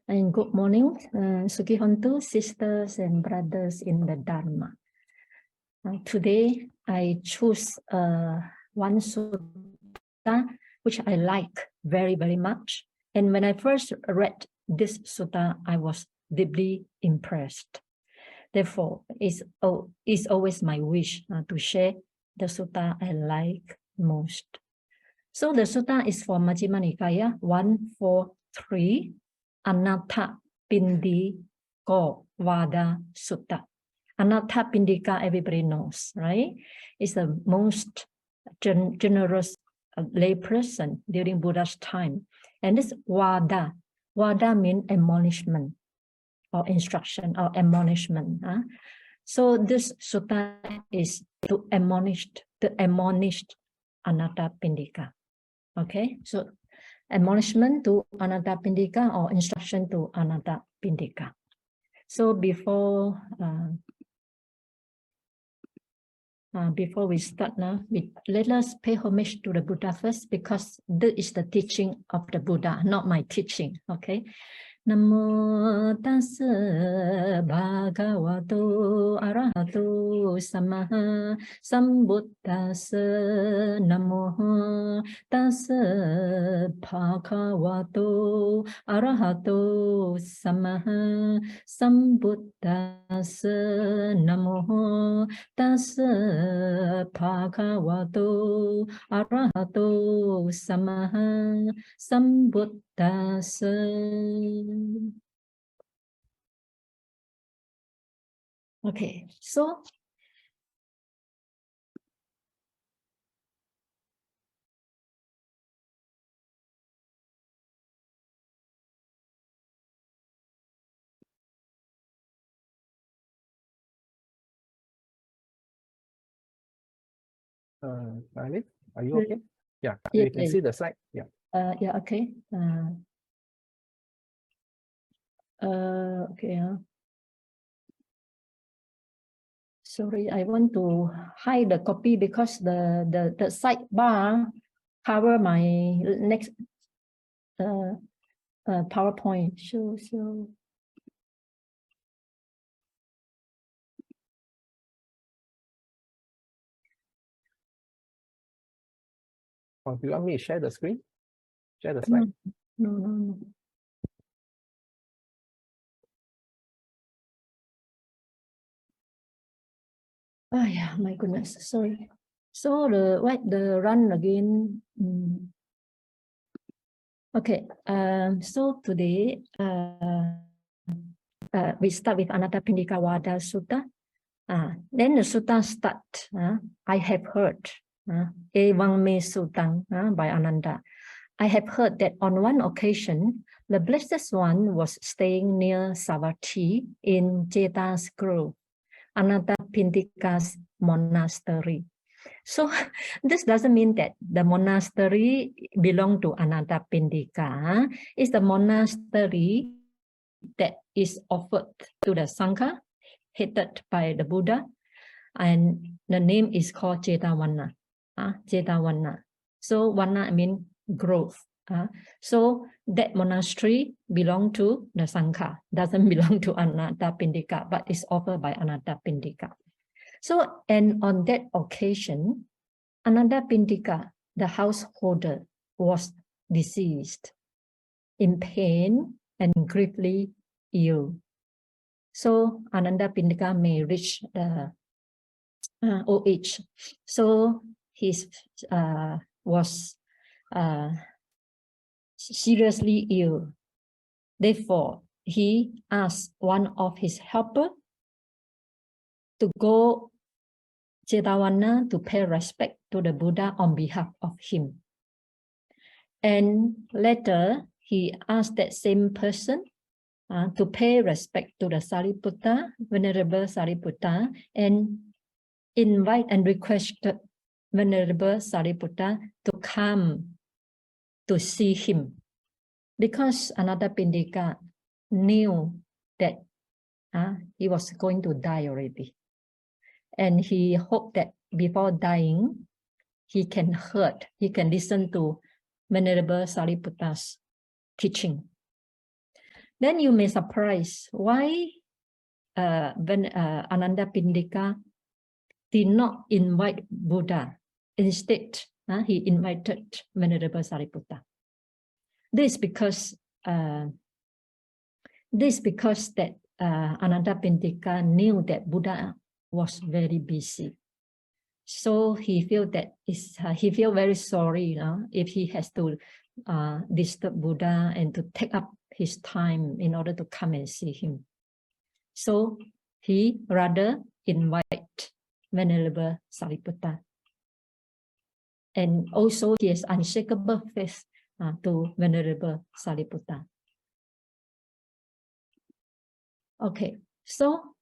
And good morning, Sukihontu, sisters and brothers in the Dharma. Today, I choose one sutta which I like very, very much. And when I first read this sutta, I was deeply impressed. Therefore, it's always my wish to share the sutta I like most. So the sutta is for Majjhima Nikaya 143, Anāthapiṇḍikovāda Sutta. Anāthapiṇḍika, everybody knows, right? It's the most generous layperson during Buddha's time. And this vāda means admonishment or instruction or admonishment. So this sutta is to admonish Anāthapiṇḍika. Okay, so admonishment to Anāthapiṇḍika or instruction to Anāthapiṇḍika. So before we start now, let us pay homage to the Buddha first, because this is the teaching of the Buddha, not my teaching. Okay. Namo tassa bhagavato arahato samma sambuddhassa. Namo tassa bhagavato arahato samma sambuddhassa. Namo tassa bhagavato arahato samma sambuddhassa. Okay, so Ali, are you okay? Yeah, you can see the slide. Yeah. Yeah, okay. Okay. Sorry, I want to hide the copy because the sidebar cover my next PowerPoint. So. Or do you want me to share the screen? Share the slide? No. Oh yeah, my goodness, sorry. So the run again. Okay, so today we start with Anāthapiṇḍikovāda Sutta. Then the Sutta start. I have heard Evang me Sutang by Ananda. I have heard that on one occasion, the Blessed One was staying near Savatthi in Jeta's Grove, Anāthapiṇḍika's monastery. So this doesn't mean that the monastery belongs to Anāthapiṇḍika. It's the monastery that is offered to the Sangha, headed by the Buddha, and the name is called Jetavana. Jetavana. So Vana means growth. So that monastery belongs to the Sangha, doesn't belong to Anāthapiṇḍika, but is offered by Anāthapiṇḍika. So, and on that occasion, Anāthapiṇḍika, the householder, was deceased, in pain and gravely ill. So Anāthapiṇḍika may reach the old age. So he was seriously ill. Therefore, he asked one of his helpers to go Jetavana to pay respect to the Buddha on behalf of him. And later, he asked that same person to pay respect to the Sariputta, Venerable Sariputta, and invite and requested Venerable Sariputta to come to see him, because Anāthapiṇḍika knew that he was going to die already. And he hoped that before dying, he can listen to Venerable Sariputta's teaching. Then you may surprise why when Anāthapiṇḍika did not invite Buddha. Instead, he invited Venerable Sariputta. This because that Anāthapiṇḍika knew that Buddha was very busy. So he felt very sorry, if he has to disturb Buddha and to take up his time in order to come and see him. So he rather invite Venerable Sariputta. And also he has unshakable faith to Venerable Sariputta. Okay, so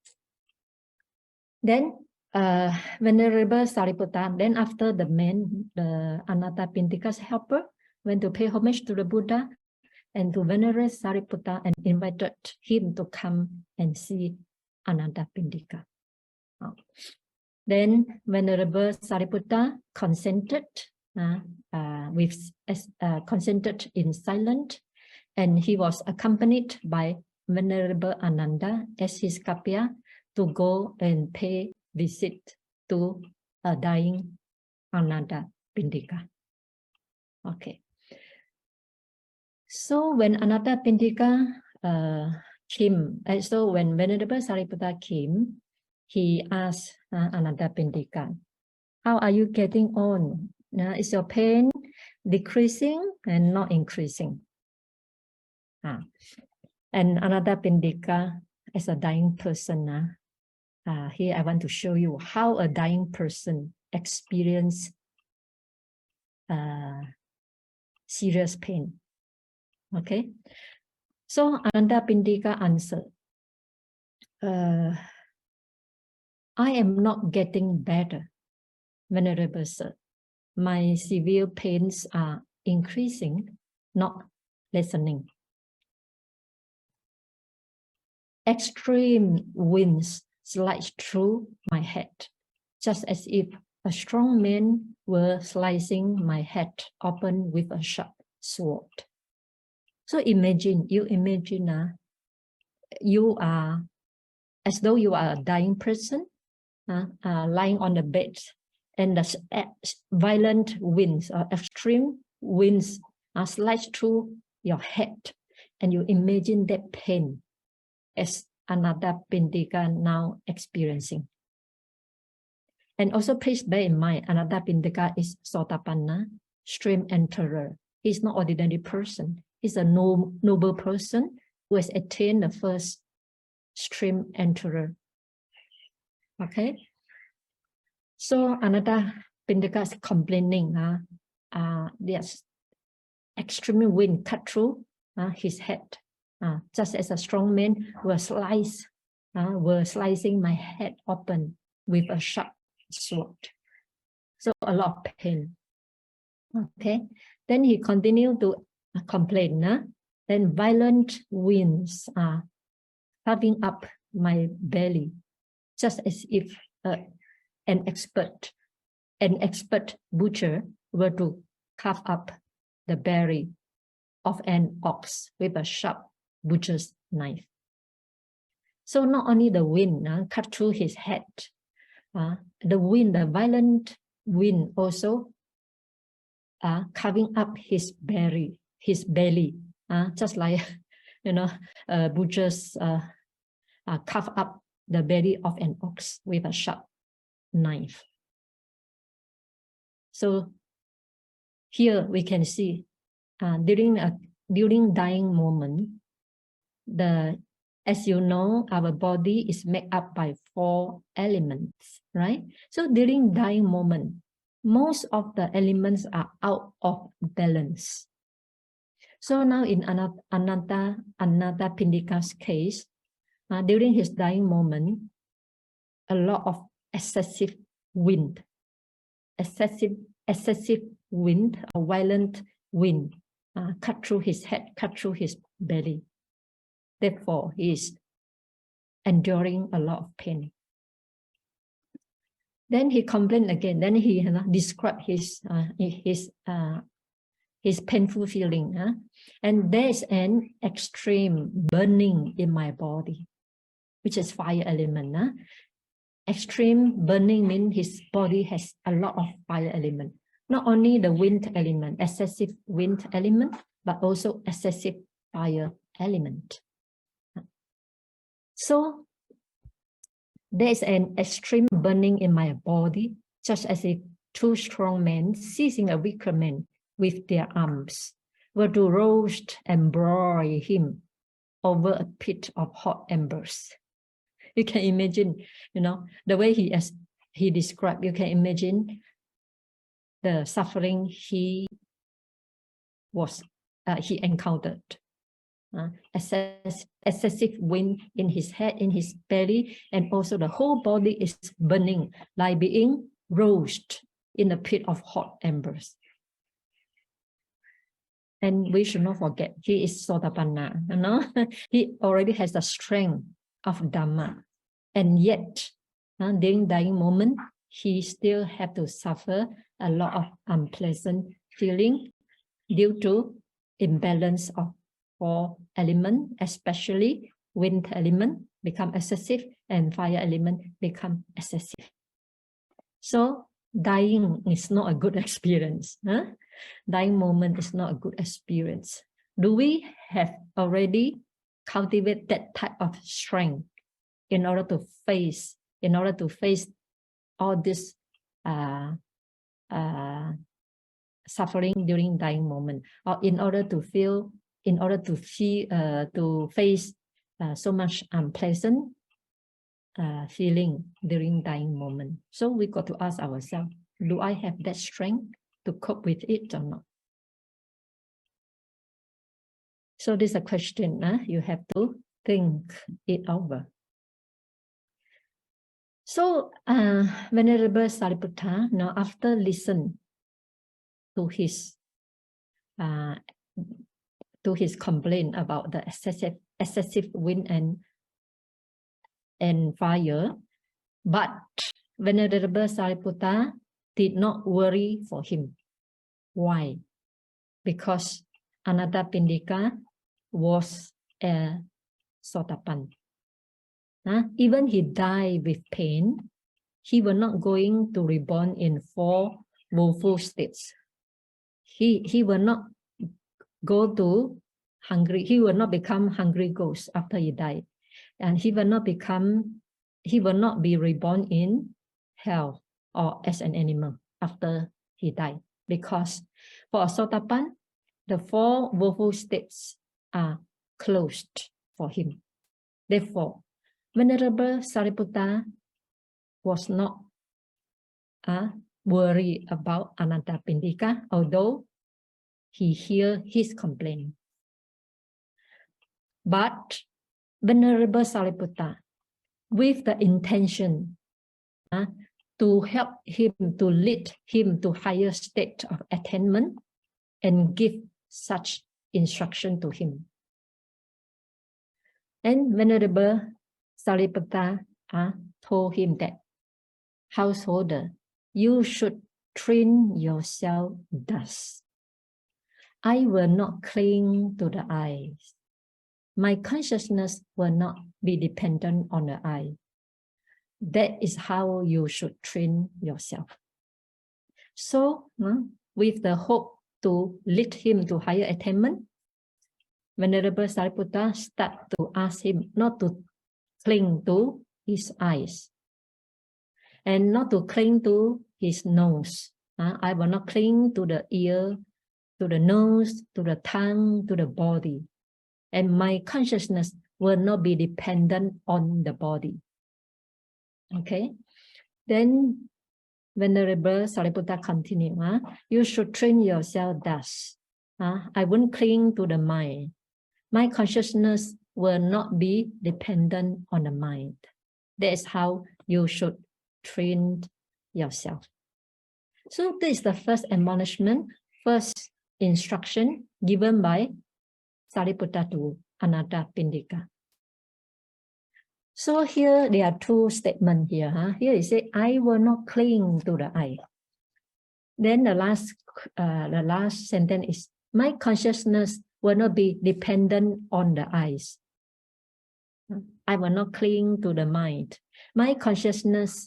then Venerable Sariputta, then after the Anāthapiṇḍika's helper went to pay homage to the Buddha and to Venerable Sariputta and invited him to come and see Anāthapiṇḍika. Then Venerable Sariputta consented, consented in silence, and he was accompanied by Venerable Ananda as his kapya to go and pay visit to a dying Anāthapiṇḍika. Okay. So when Anāthapiṇḍika came, so when Venerable Sariputta came, he asked Anāthapiṇḍika, how are you getting on? Is your pain decreasing and not increasing? And Anāthapiṇḍika, as a dying person, here I want to show you how a dying person experiences serious pain. Okay, so Anāthapiṇḍika answered, I am not getting better, Venerable Sir. My severe pains are increasing, not lessening. Extreme winds slide through my head, just as if a strong man were slicing my head open with a sharp sword. So imagine, you are, as though you are a dying person, lying on the bed, and the violent winds or extreme winds slide through your head, and you imagine that pain as Anāthapiṇḍika now experiencing. And also please bear in mind, Anāthapiṇḍika is Sotapanna, stream enterer. He's not ordinary person. He's a noble person who has attained the first stream enterer. Okay. So Anāthapiṇḍika is complaining, there's extreme wind cut through his head. Just as a strong man were slicing my head open with a sharp sword. So a lot of pain. Okay, then he continued to complain. Then violent winds are carving up my belly, just as if an expert butcher were to carve up the belly of an ox with a sharp butcher's knife. So not only the wind cut through his head, the violent wind also carving up his belly, just like butchers carve up the belly of an ox with a sharp knife. So here we can see during dying moment, as you know, our body is made up by 4 elements, right? So during dying moment, most of the elements are out of balance. So now in Anāthapiṇḍika's case, during his dying moment, a lot of excessive wind, a violent wind cut through his head, cut through his belly. Therefore, he is enduring a lot of pain. Then he complained again. Then he described his his painful feeling. And there's an extreme burning in my body, which is fire element. Extreme burning means his body has a lot of fire element. Not only the wind element, excessive wind element, but also excessive fire element. So there's an extreme burning in my body, just as if two strong men seizing a weaker man with their arms were to roast and broil him over a pit of hot embers. You can imagine, the way he described, you can imagine the suffering he encountered. Excessive wind in his head, in his belly, and also the whole body is burning, like being roasted in a pit of hot embers. And we should not forget, he is Sotapanna. He already has the strength of Dhamma. And yet, during dying moment, he still have to suffer a lot of unpleasant feeling due to imbalance of four elements, especially wind element become excessive and fire element become excessive. So dying is not a good experience. Dying moment is not a good experience. Do we have already cultivated that type of strength in order to face all this suffering during dying moment, or in order to face so much unpleasant feeling during dying moment? So we got to ask ourselves, do I have that strength to cope with it or not? So this is a question you have to think it over. So Venerable Sariputta, now after listen to his complaint about the excessive wind and fire, but Venerable Sariputta did not worry for him. Why? Because Anāthapiṇḍika was a Sotapanna. Even he died with pain, he was not going to reborn in four woeful states. He will not go to hungry. He will not become hungry ghost after he died, and he will not be reborn in hell or as an animal after he died. Because for a Sotapanna, the four woeful states are closed for him. Therefore, Venerable Sariputta was not worried about Anāthapiṇḍika, although he heard his complaint. But Venerable Sariputta, with the intention to help him, to lead him to higher state of attainment, and give such instruction to him. And Venerable Sariputta told him that, householder, you should train yourself thus. I will not cling to the eyes. My consciousness will not be dependent on the eye. That is how you should train yourself. So, with the hope to lead him to higher attainment, Venerable Sariputta started to ask him not to cling to his eyes and not to cling to his nose. I will not cling to the ear, to the nose, to the tongue, to the body. And my consciousness will not be dependent on the body. Okay. Then Venerable Sariputta continued, you should train yourself thus. I won't cling to the mind. My consciousness will not be dependent on the mind. That is how you should train yourself. So this is the first admonishment, first instruction given by Sariputta to Anāthapiṇḍika. So here there are two statements here. Here it says, I will not cling to the eye. Then the last sentence is, my consciousness will not be dependent on the eyes. I will not cling to the mind. My consciousness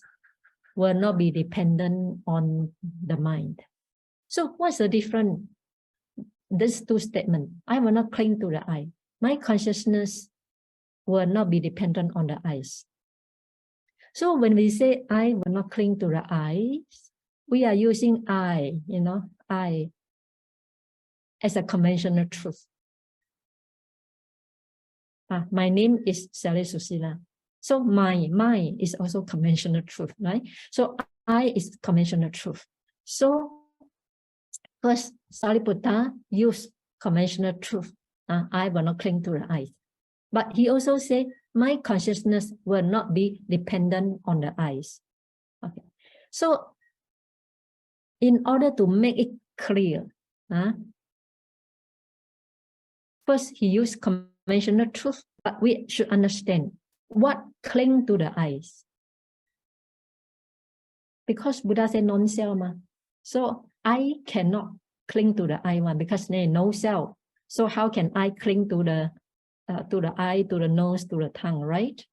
will not be dependent on the mind. So what's the difference? These two statements. I will not cling to the eye. My consciousness will not be dependent on the eyes. So when we say I will not cling to the eyes, we are using I, I as a conventional truth. My name is Sayalay Susīla. So my is also conventional truth, right? So I is conventional truth. So first, Sariputta used conventional truth. I will not cling to the eyes. But he also said, my consciousness will not be dependent on the eyes. Okay. So in order to make it clear, first he used conventional truth, but we should understand what cling to the eyes. Because Buddha said non-self. So I cannot cling to the eye one because there is no self. So how can I cling to the eye, to the nose, to the tongue, right?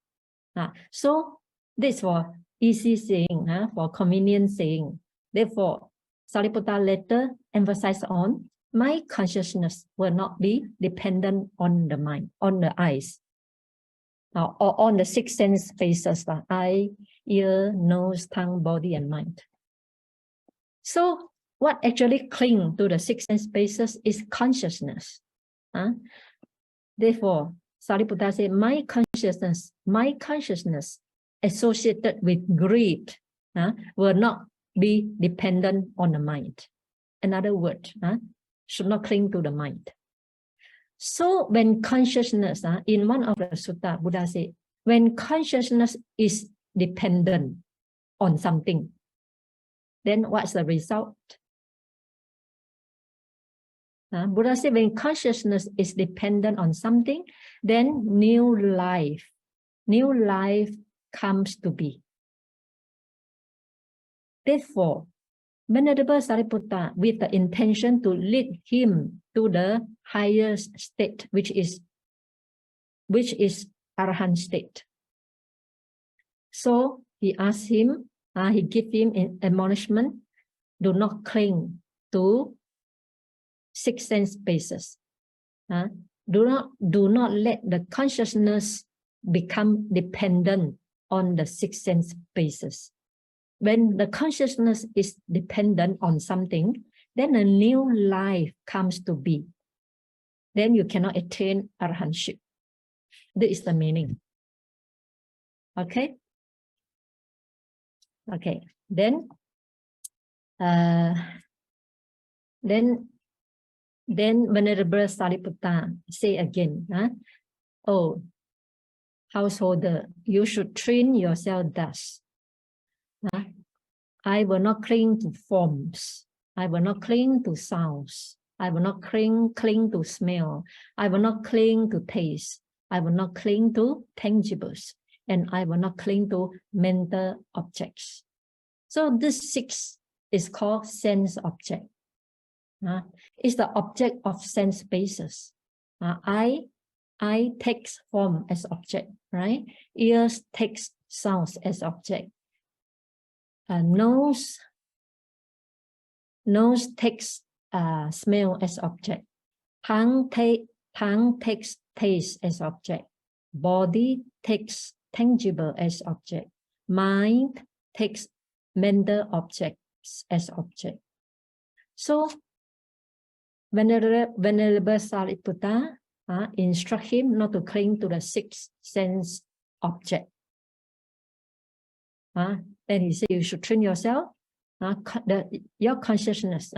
So this for easy saying, for convenient saying. Therefore, Sariputta later emphasized on my consciousness will not be dependent on the mind, on the eyes, or on the six sense spaces, eye, ear, nose, tongue, body, and mind. So what actually cling to the six sense spaces is consciousness. Therefore, Sariputta said, my consciousness associated with greed will not be dependent on the mind. Another word, should not cling to the mind. So when consciousness, in one of the sutta, Buddha said, when consciousness is dependent on something, then what's the result? Buddha said, when consciousness is dependent on something, then new life comes to be. Therefore, Venerable Sariputta, with the intention to lead him to the highest state, which is Arahant state. So he asked him, he gave him an admonishment, do not cling to six sense spaces. Do not let the consciousness become dependent on the six sense spaces. When the consciousness is dependent on something, then a new life comes to be. Then you cannot attain arahantship. This is the meaning. Okay. Okay. Then Venerable Sariputta say again, oh, householder, you should train yourself thus. I will not cling to forms. I will not cling to sounds. I will not cling to smell. I will not cling to taste. I will not cling to tangibles. And I will not cling to mental objects. So this six is called sense object. It's the object of sense basis. I takes form as object, right? Ears takes sounds as object. Nose takes smell as object. Tongue takes taste as object. Body takes tangible as object. Mind takes mental objects as object. So Venerable Sariputta instruct him not to cling to the six sense object. Then he said, you should train yourself. Your consciousness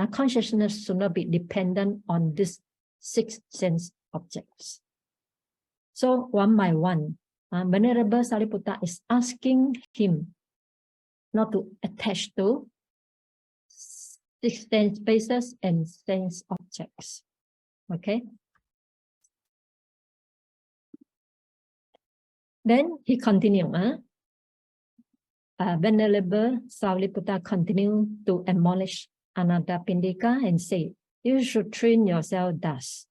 should not be dependent on these six sense objects. So one by one, Venerable Sariputta is asking him not to attach to six sense spaces and sense objects. Okay. Then he continued. Venerable Sariputta continued to admonish Anāthapiṇḍika and say, you should train yourself thus.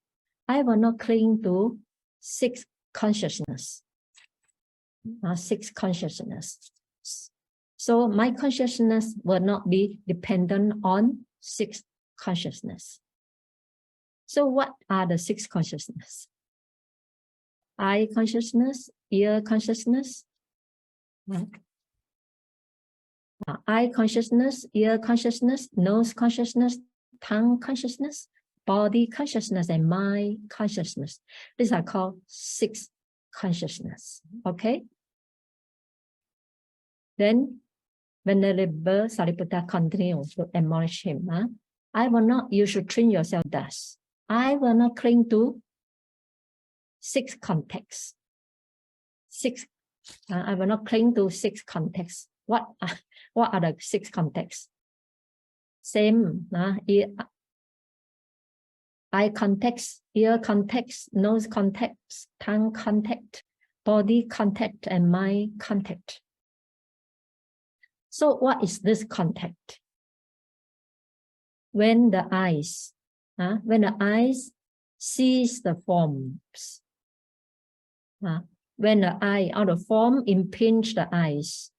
I will not cling to six consciousness. Six consciousness. So my consciousness will not be dependent on six consciousness. So what are the six consciousness? Eye consciousness, ear consciousness, eye consciousness, ear consciousness, nose consciousness, tongue consciousness, body consciousness, and mind consciousness. These are called six consciousness. Okay. Then Venerable Sariputta continues to admonish him. I will not, you should train yourself thus. I will not cling to six contexts. I will not cling to six contexts. What are the six contexts? Same. Eye context, ear context, nose context, tongue contact, body contact, and mind contact. So what is this contact? When the eyes sees the forms, when the eye or the form impinge the eyes,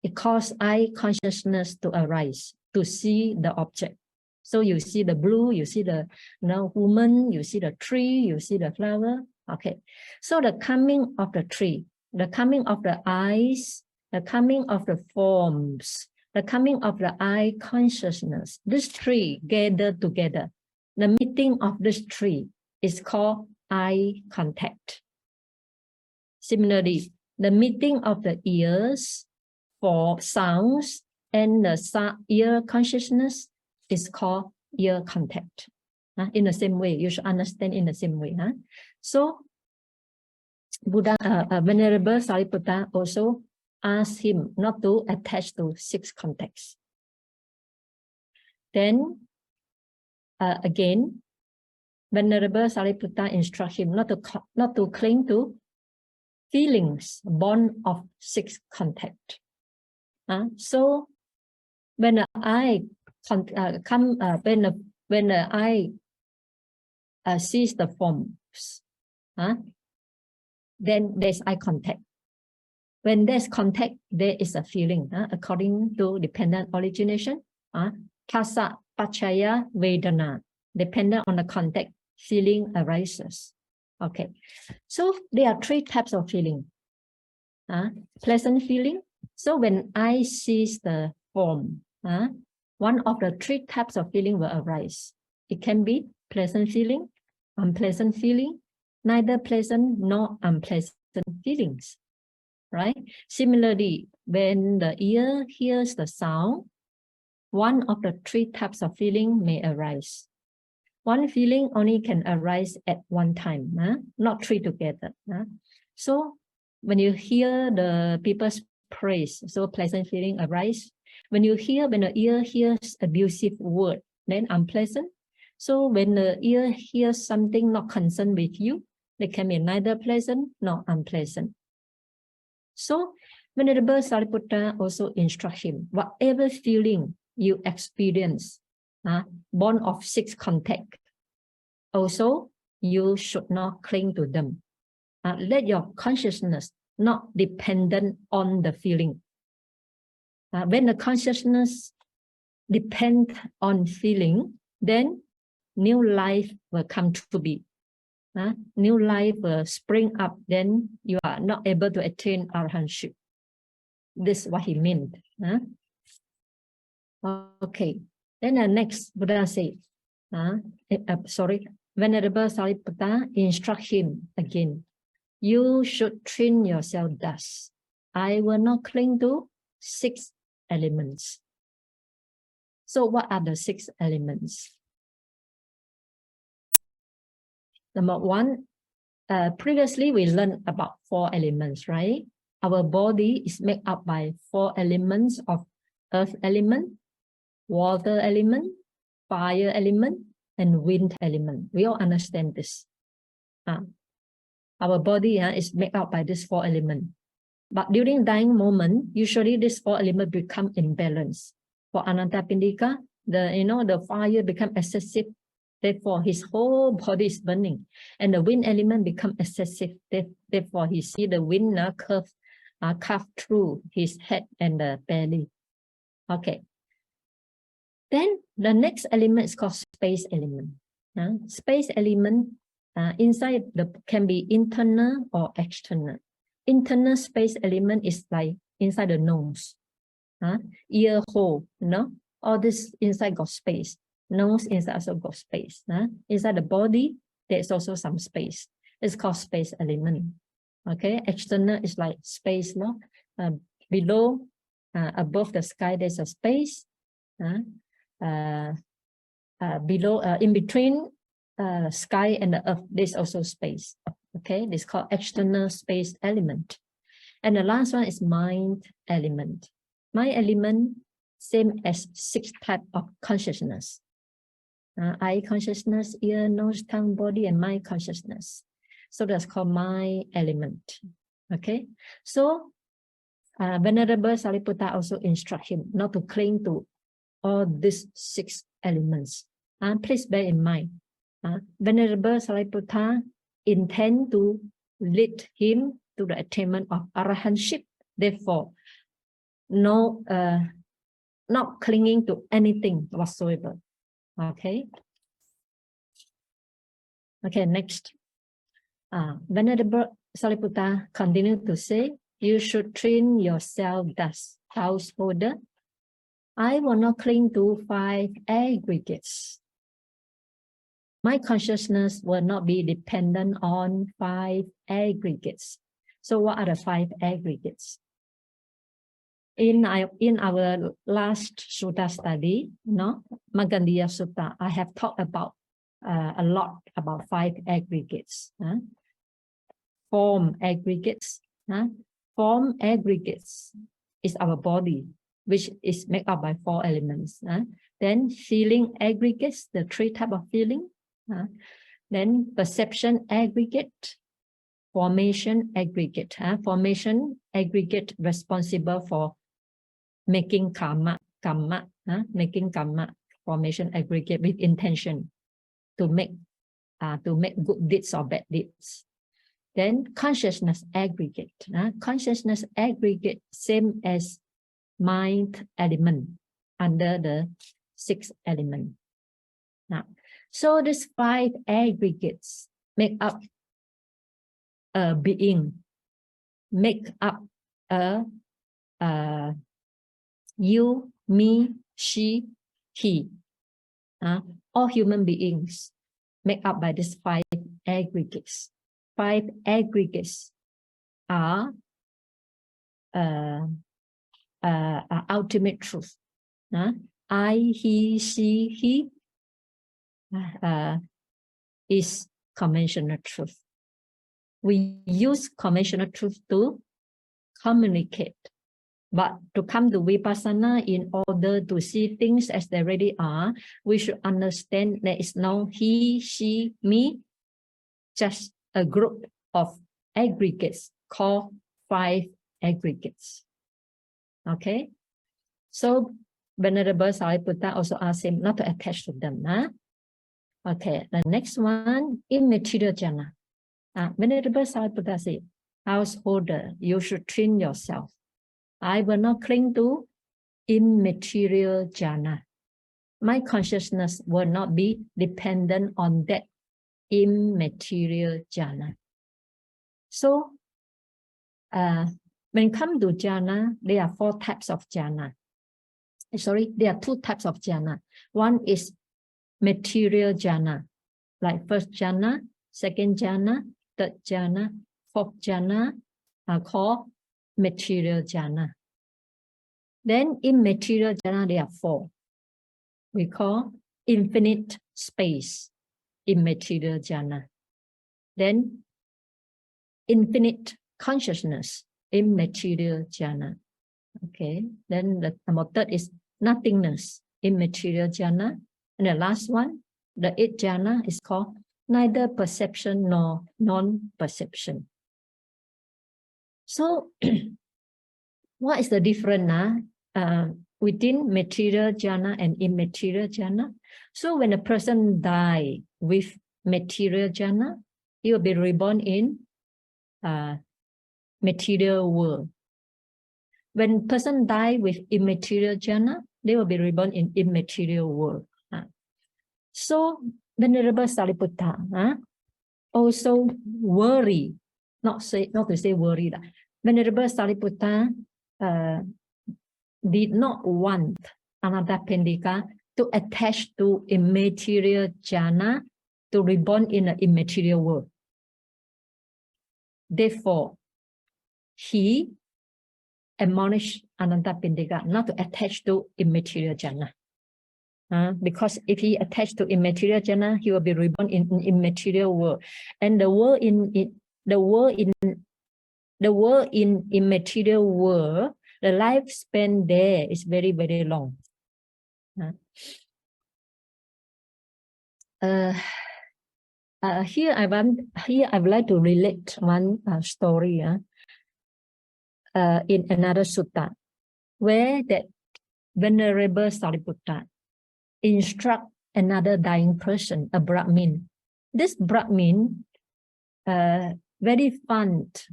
it causes eye consciousness to arise, to see the object. So you see the blue, you see the woman, you see the tree, you see the flower. Okay. So the coming of the tree, the coming of the eyes, the coming of the forms, the coming of the eye consciousness, this three gathered together. The meeting of this three is called eye contact. Similarly, the meeting of the ears for sounds and the ear consciousness is called ear contact. In the same way, you should understand in the same way. So, Venerable Sariputta also asked him not to attach to six contexts. Then, again, Venerable Sariputta instructs him not to cling to feelings born of six contact. So, when the eye when the eye sees the forms, then there's eye contact. When there's contact, there is a feeling. According to dependent origination, Phassa Pacchaya Vedana, dependent on the contact, feeling arises. Okay, so there are three types of feeling. Pleasant feeling. So when I sees the form, one of the three types of feeling will arise. It can be pleasant feeling, unpleasant feeling, neither pleasant nor unpleasant feelings. Right? Similarly, when the ear hears the sound, one of the three types of feeling may arise. One feeling only can arise at one time, not three together. So when you hear the people's praise, so pleasant feeling arise. When the ear hears abusive word, then unpleasant. So when the ear hears something not concerned with you, they can be neither pleasant nor unpleasant. So Venerable Sariputta also instructs him, whatever feeling you experience, born of six contact, also you should not cling to them. Let your consciousness not dependent on the feeling. When the consciousness depends on feeling, then new life will come to be. New life will spring up, then you are not able to attain arahantship. This is what he meant. Okay, then the next Buddha said, Venerable Sariputta instruct him again. You should train yourself thus. I will not cling to six elements. So what are the six elements? Number one, previously we learned about four elements, right? Our body is made up by four elements of earth element, water element, fire element, and wind element. We all understand this. Our body is made up by these four elements. But during dying moment, usually these four elements become imbalanced. For Anāthapiṇḍika, the fire become excessive Therefore, his whole body is burning, and the wind element become excessive. Therefore, he see the wind carve through his head and the belly. Okay. Then the next element is called space element. Space element inside can be internal or external. Internal space element is like inside the nose, ear hole, all this inside got space. Nose inside also got space. Inside the body, there's also some space. It's called space element. Okay, external is like space, below, above the sky, there's a space. Below, in between sky and the earth, there's also space. Okay, this is called external space element. And the last one is mind element. Mind element, same as 6 types of consciousness. Eye consciousness, ear, nose, tongue, body, and mind consciousness. So that's called mind element. Okay, so Venerable Sariputta also instruct him not to cling to all these 6 elements. Please bear in mind, Venerable Sariputta intend to lead him to the attainment of arahantship. Therefore, no, not clinging to anything whatsoever. Okay. Okay, next. Venerable Sariputta continued to say, you should train yourself thus, householder. I will not cling to 5 aggregates. My consciousness will not be dependent on 5 aggregates. So what are the 5 aggregates? In our last Sutta study, Magandhya Sutta, I have talked about a lot about 5 aggregates. Form aggregates. Form aggregates is our body, which is made up by 4 elements. Then feeling aggregates, the 3 types of feeling. Then perception aggregate, formation aggregate. Formation aggregate responsible for making karma, making karma, formation aggregate with intention to make good deeds or bad deeds. Then consciousness aggregate. Consciousness aggregate, same as mind element under the 6 element. So these 5 aggregates make up a being, make up a you, me, she, he. All human beings make up by these 5 aggregates. 5 aggregates are ultimate truth. I, he, she, he is conventional truth. We use conventional truth to communicate. But to come to Vipassana, in order to see things as they really are, we should understand there is no he, she, me, just a group of aggregates called 5 aggregates. Okay? So Venerable Sariputta also asked him not to attach to them. Okay, the next one, immaterial jhana. Venerable Sariputta said, householder, you should train yourself. I will not cling to immaterial jhana. My consciousness will not be dependent on that immaterial jhana. So, when it comes to jhana, there are 4 types of jhana. Sorry, there are 2 types of jhana. One is material jhana, like first jhana, second jhana, third jhana, fourth jhana are called material jhana. Then immaterial jhana, there are 4. We call infinite space, immaterial jhana. Then infinite consciousness, immaterial jhana. Okay, then the number 3 is nothingness, immaterial jhana. And the last one, the 8th jhana, is called neither perception nor non-perception. So, what is the difference within material jhana and immaterial jhana. So when a person dies with material jhana, he will be reborn in material world. When person die with immaterial jhana, they will be reborn in immaterial world. So Venerable Sariputta also worry, not to say worry. Venerable Sariputta did not want Anāthapiṇḍika to attach to immaterial jhana to reborn in an immaterial world. Therefore, he admonished Anāthapiṇḍika not to attach to immaterial jhana. Because if he attached to immaterial jhana, he will be reborn in immaterial world, and the world in immaterial world, the lifespan there is very, very long. Here I would like to relate one story in another sutta, where that Venerable Sariputta instruct another dying person, a Brahmin. This Brahmin very fond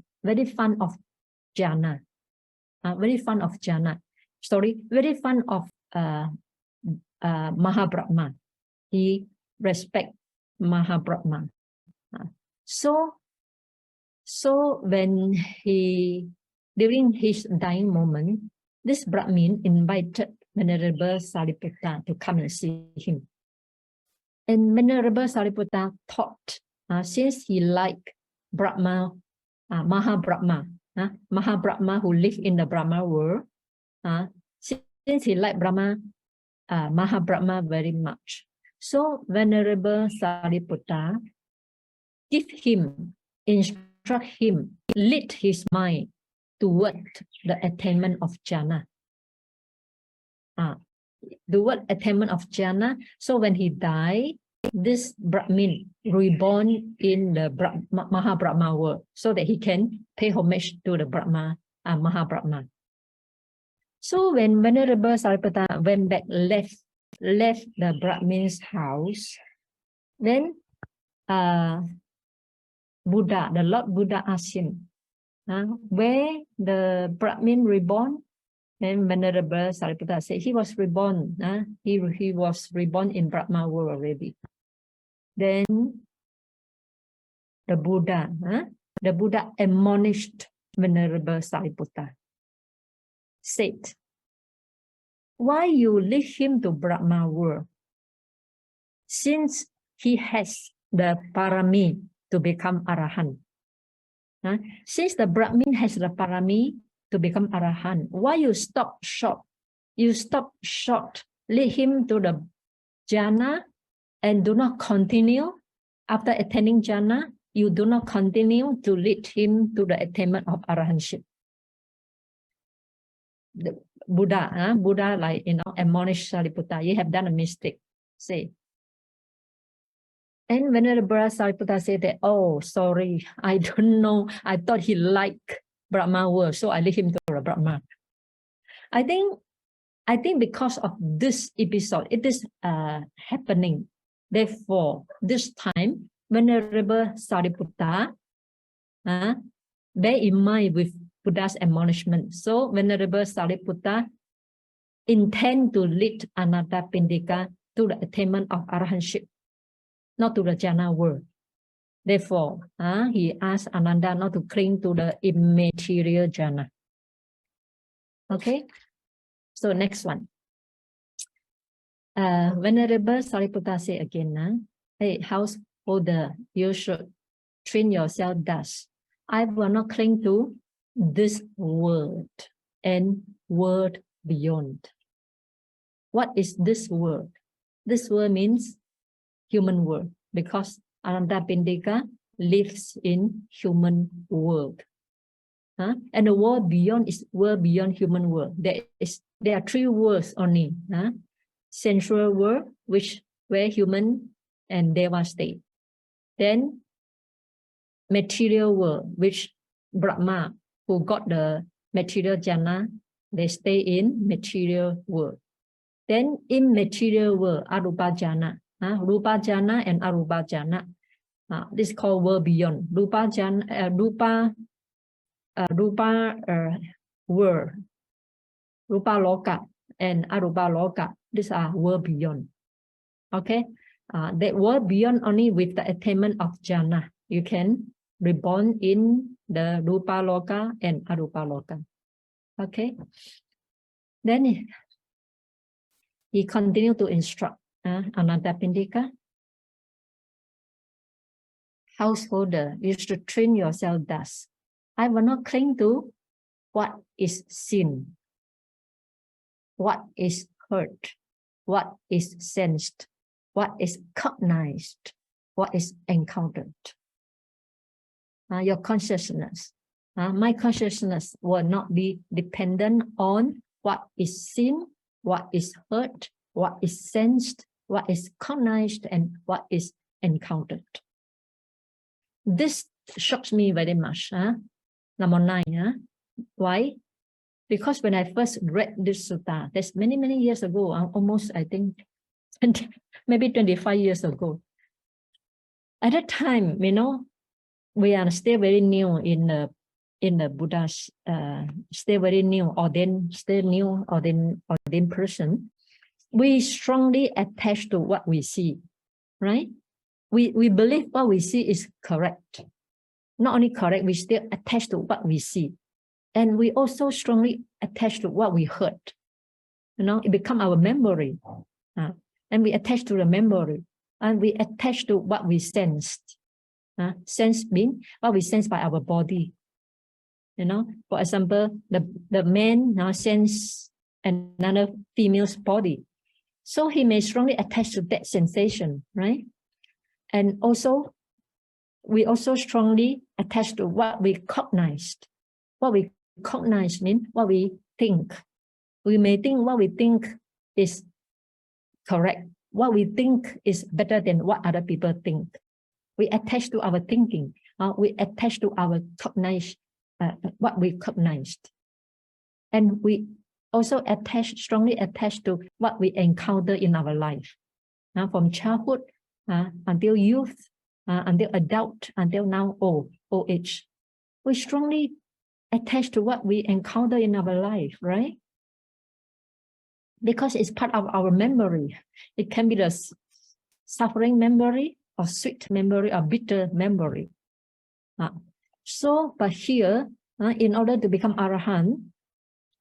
of jhana, very fond of Mahabrahma. He respect Mahabrahma. So when during his dying moment, this Brahmin invited Venerable Sariputta to come and see him. And Venerable Sariputta thought, since he liked Brahma, Mahabrahma who live in the Brahma world, since he liked Mahabrahma very much, so Venerable Sariputta instruct him, lead his mind toward the attainment of jhana. The word attainment of jhana. So when he died, this Brahmin reborn in the Mahabrahma world, so that he can pay homage to the Mahabrahma. So when Venerable Sariputta went back, left the Brahmin's house, then the Lord Buddha asked him, where the Brahmin reborn? And Venerable Sariputta said he was reborn. He was reborn in Brahma world already. Then the Buddha admonished Venerable Sariputta, said, why you lead him to Brahma world? Since he has the parami to become Arahant. Since the Brahmin has the parami to become Arahant, why you stop short? You stop short, lead him to the jhana and do not continue. After attaining jhana, you do not continue to lead him to the attainment of arahantship. The Buddha admonish Sariputta, you have done a mistake. Say. And Venerable Sariputta said that, oh, sorry, I don't know. I thought he liked Brahma world, so I lead him to the Brahma. I think because of this episode, it is happening. Therefore, this time, Venerable Sariputta bear in mind with Buddha's admonishment. So Venerable Sariputta intend to lead Anāthapiṇḍika to the attainment of arahantship, not to the jhana world. Therefore, he asked Ananda not to cling to the immaterial jhana. Okay, so next one. Venerable Sariputta say again, hey, householder, you should train yourself thus. I will not cling to this world and world beyond. What is this world? This world means human world, because Anāthapiṇḍika lives in human world. And the world beyond is world beyond human world. There are three worlds only. Sensual world, where human and deva stay. Then material world, which Brahma, who got the material jhana, they stay in material world. Then in material world, arupa jhana, rupa jhana and arupa jhana. This is called world beyond. Rupa jhana, world, rupa loka and arupa loka. These are world beyond. Okay, that world beyond only with the attainment of jhana. You can reborn in the rupa loka and arupa loka. Okay, then he continued to instruct Anāthapiṇḍika. Householder, you should train yourself thus. I will not cling to what is seen, what is heard, what is sensed, what is cognized, what is encountered. Your consciousness, my consciousness will not be dependent on what is seen, what is heard, what is sensed, what is cognized, and what is encountered. This shocks me very much. Number 9. Why? Because when I first read this sutta, that's many years ago, almost I think 20, maybe 25 years ago. At that time, we are still very new in the Buddha's, still very new, ordained person. We strongly attach to what we see, right? We believe what we see is correct. Not only correct, we still attach to what we see. And we also strongly attach to what we heard. It becomes our memory. And we attach to the memory. And we attach to what we sensed. Sense means what we sense by our body. For example, the man now sense another female's body. So he may strongly attach to that sensation, right? And also, we also strongly attach to what we cognized. What we cognize means what we think. We may think what we think is correct. What we think is better than what other people think. We attach to our thinking. We attach to our cognize, what we cognized. And we also strongly attach to what we encounter in our life. From childhood until youth, until adult, until now old age. We strongly attach to what we encounter in our life, right? Because it's part of our memory. It can be the suffering memory, or sweet memory, or bitter memory. But here, in order to become Arahant,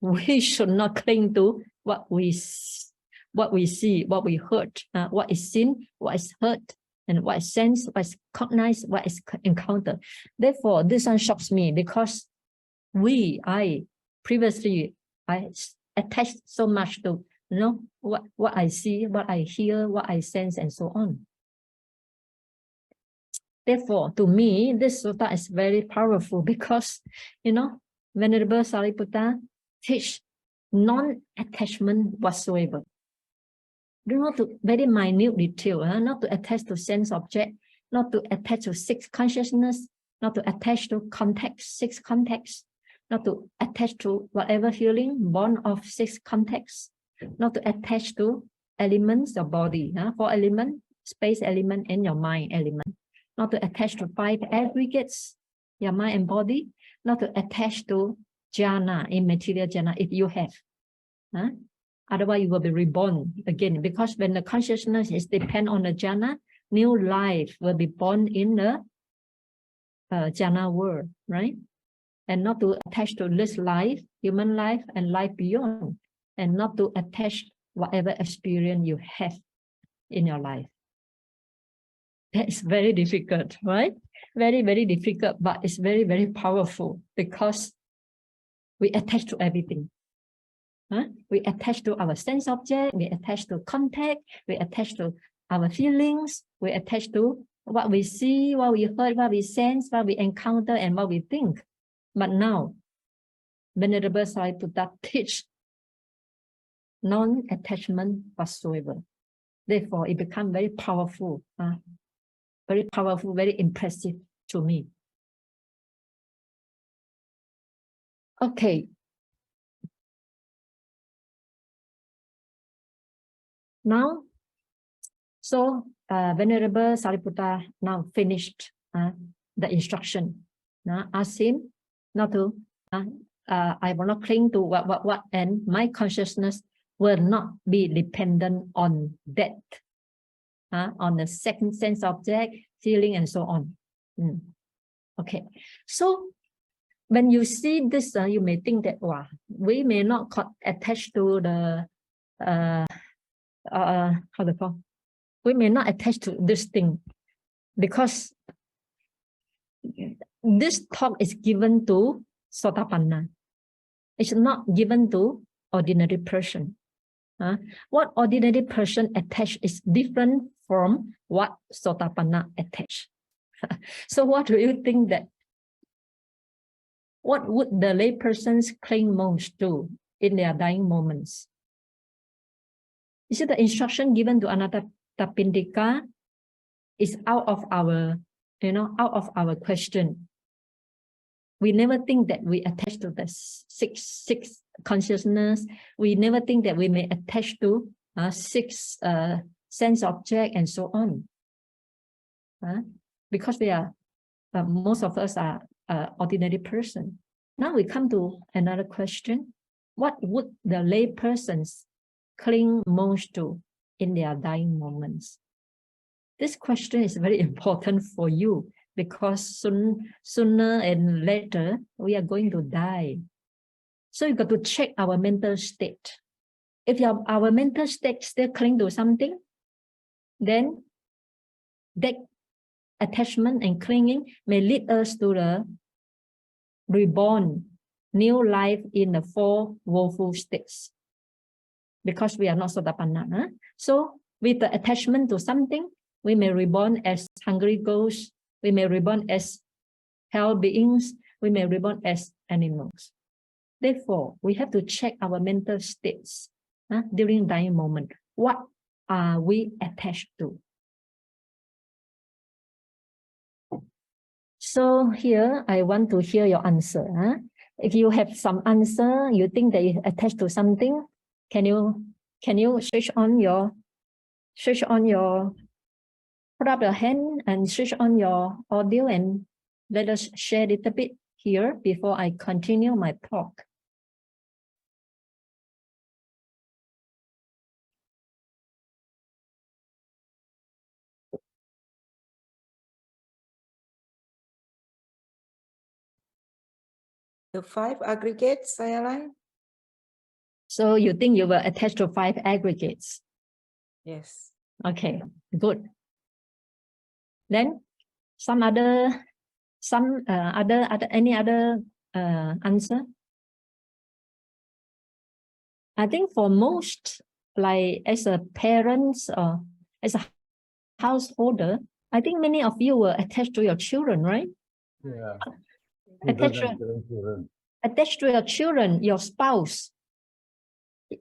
we should not cling to what we see, what we heard, what is seen, what is heard, and what is sensed, what is cognized, what is encountered. Therefore, this one shocks me because previously attached so much to what I see, what I hear, what I sense, and so on. Therefore, to me, this sutta is very powerful because, Venerable Sariputta teach non-attachment whatsoever. To very minute detail, not to attach to sense object, not to attach to 6 consciousness, not to attach to context, 6 contexts, not to attach to whatever feeling born of 6 contexts, not to attach to elements of body, 4 elements, space element and your mind element, not to attach to 5 aggregates, your mind and body, not to attach to jhana, immaterial jhana, if you have. Otherwise, you will be reborn again. Because when the consciousness is depend on the jhana, new life will be born in the jhana world, right? And not to attach to this life, human life, and life beyond. And not to attach whatever experience you have in your life. That is very difficult, right? Very, very difficult, but it's very, very powerful because we attach to everything. We attach to our sense object, we attach to contact, we attach to our feelings, we attach to what we see, what we heard, what we sense, what we encounter, and what we think. But now, Venerable Sariputta teach non-attachment whatsoever. Therefore, it becomes very powerful, very impressive to me. Okay. Now, so Venerable Sariputta now finished the instruction. Ask him not to, I will not cling to what, and my consciousness will not be dependent on that, on the second sense object, feeling, and so on. Okay, so when you see this, you may think that, wow, we may not attach to the, how to call? We may not attach to this thing because this talk is given to Sotapanna. It's not given to ordinary person. What ordinary person attach is different from what Sotapanna attach. So what do you think that? What would the lay persons cling most to in their dying moments? You see, the instruction given to Anāthapiṇḍika is out of our, out of our question. We never think that we attach to the six consciousness. We never think that we may attach to six sense object and so on. Because we are, most of us are ordinary person. Now we come to another question. What would the lay persons cling most to in their dying moments? This question is very important for you because sooner and later we are going to die. So you got to check our mental state. If our mental state still cling to something, then that attachment and clinging may lead us to the reborn new life in the four woeful states, because we are not Sotapanna. So with the attachment to something, we may reborn as hungry ghosts, we may reborn as hell beings, we may reborn as animals. Therefore, we have to check our mental states during dying moment. What are we attached to? So here, I want to hear your answer. If you have some answer, you think that you attach to something, can you switch on your, put up your hand and switch on your audio and let us share a little bit here before I continue my talk. The 5 aggregates, Sayalay? So you think you will attach to 5 aggregates? Yes. Okay, good. Then any other answer? I think for most, like as a parents or as a householder, I think many of you were attached to your children, right? Yeah. Attached to your children, your spouse,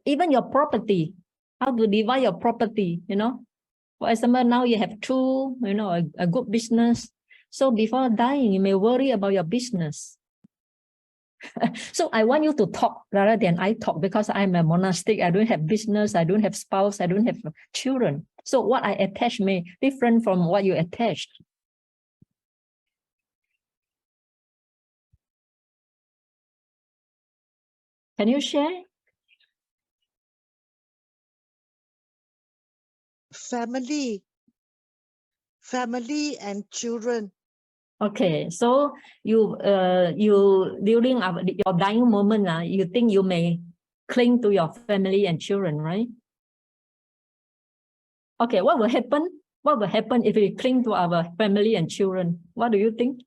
even your property, how to divide your property, For example, now you have 2, a good business. So before dying, you may worry about your business. So I want you to talk rather than I talk, because I'm a monastic. I don't have business. I don't have spouse. I don't have children. So what I attach may be different from what you attached. Can you share? Family and children. Okay, so you during your dying moment, you think you may cling to your family and children, right? Okay, what will happen? What will happen if we cling to our family and children? What do you think?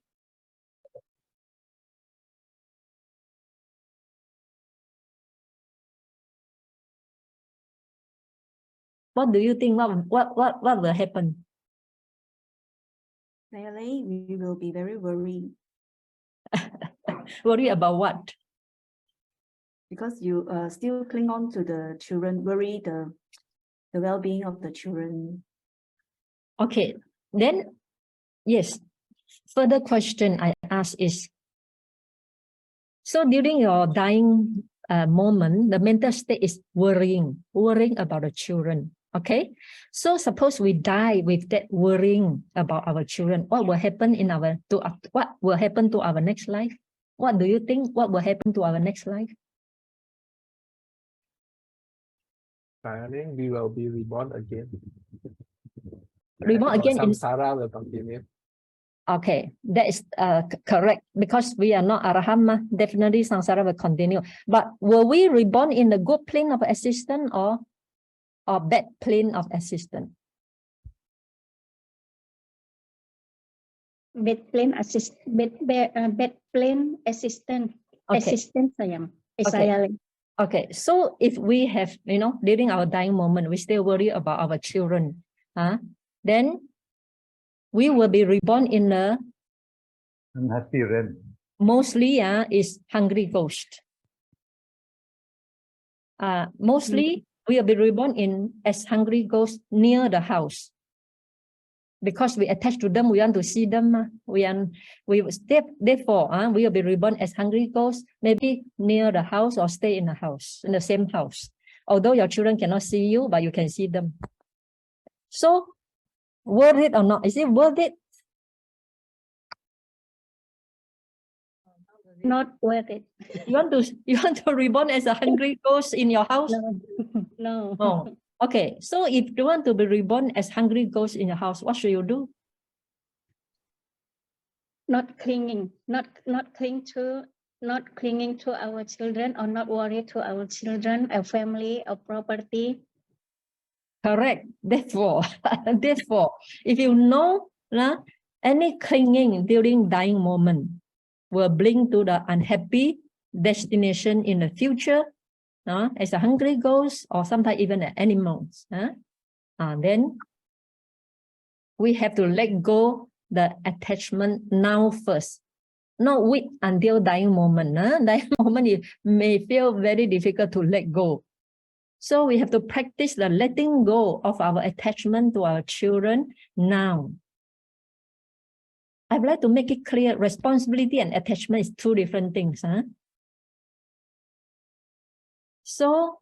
What do you think? What will happen? Sayalay, we will be very worried. Worry about what? Because you still cling on to the children, worry the well-being of the children. Okay, then, yes. Further question I ask is, so during your dying moment, the mental state is worrying about the children. Okay, so suppose we die with that worrying about our children, what will happen in what will happen to our next life? What do you think? What will happen to our next life? I think we will be reborn again. Reborn again in samsara will continue. Okay, that is correct, because we are not arahant. Definitely samsara will continue. But were we reborn in the good plane of existence or bad plane of existence? Bad plane assistant. Okay. Assistant sayang. Okay. Sayalay. Okay, so if we have, during our dying moment, we still worry about our children, then we will be reborn in a unhappy realm. Mostly is hungry ghost. Mostly we will be reborn as hungry ghost near the house. Because we attach to them, we want to see them. Therefore, we will be reborn as hungry ghosts, maybe near the house or stay in the house, in the same house. Although your children cannot see you, but you can see them. So, worth it or not? Is it worth it? Not worth it. You want to reborn as a hungry ghost in your house? No. Oh. Okay, so if you want to be reborn as hungry ghosts in your house, what should you do? Not clinging to our children, or not worry to our children, our family, our property. Correct. Therefore, if you know any clinging during dying moment will bring to the unhappy destination in the future, as a hungry ghost or sometimes even animals, then we have to let go the attachment now first. Not wait until dying moment. Dying moment, it may feel very difficult to let go. So we have to practice the letting go of our attachment to our children now. I'd like to make it clear, responsibility and attachment is two different things. So,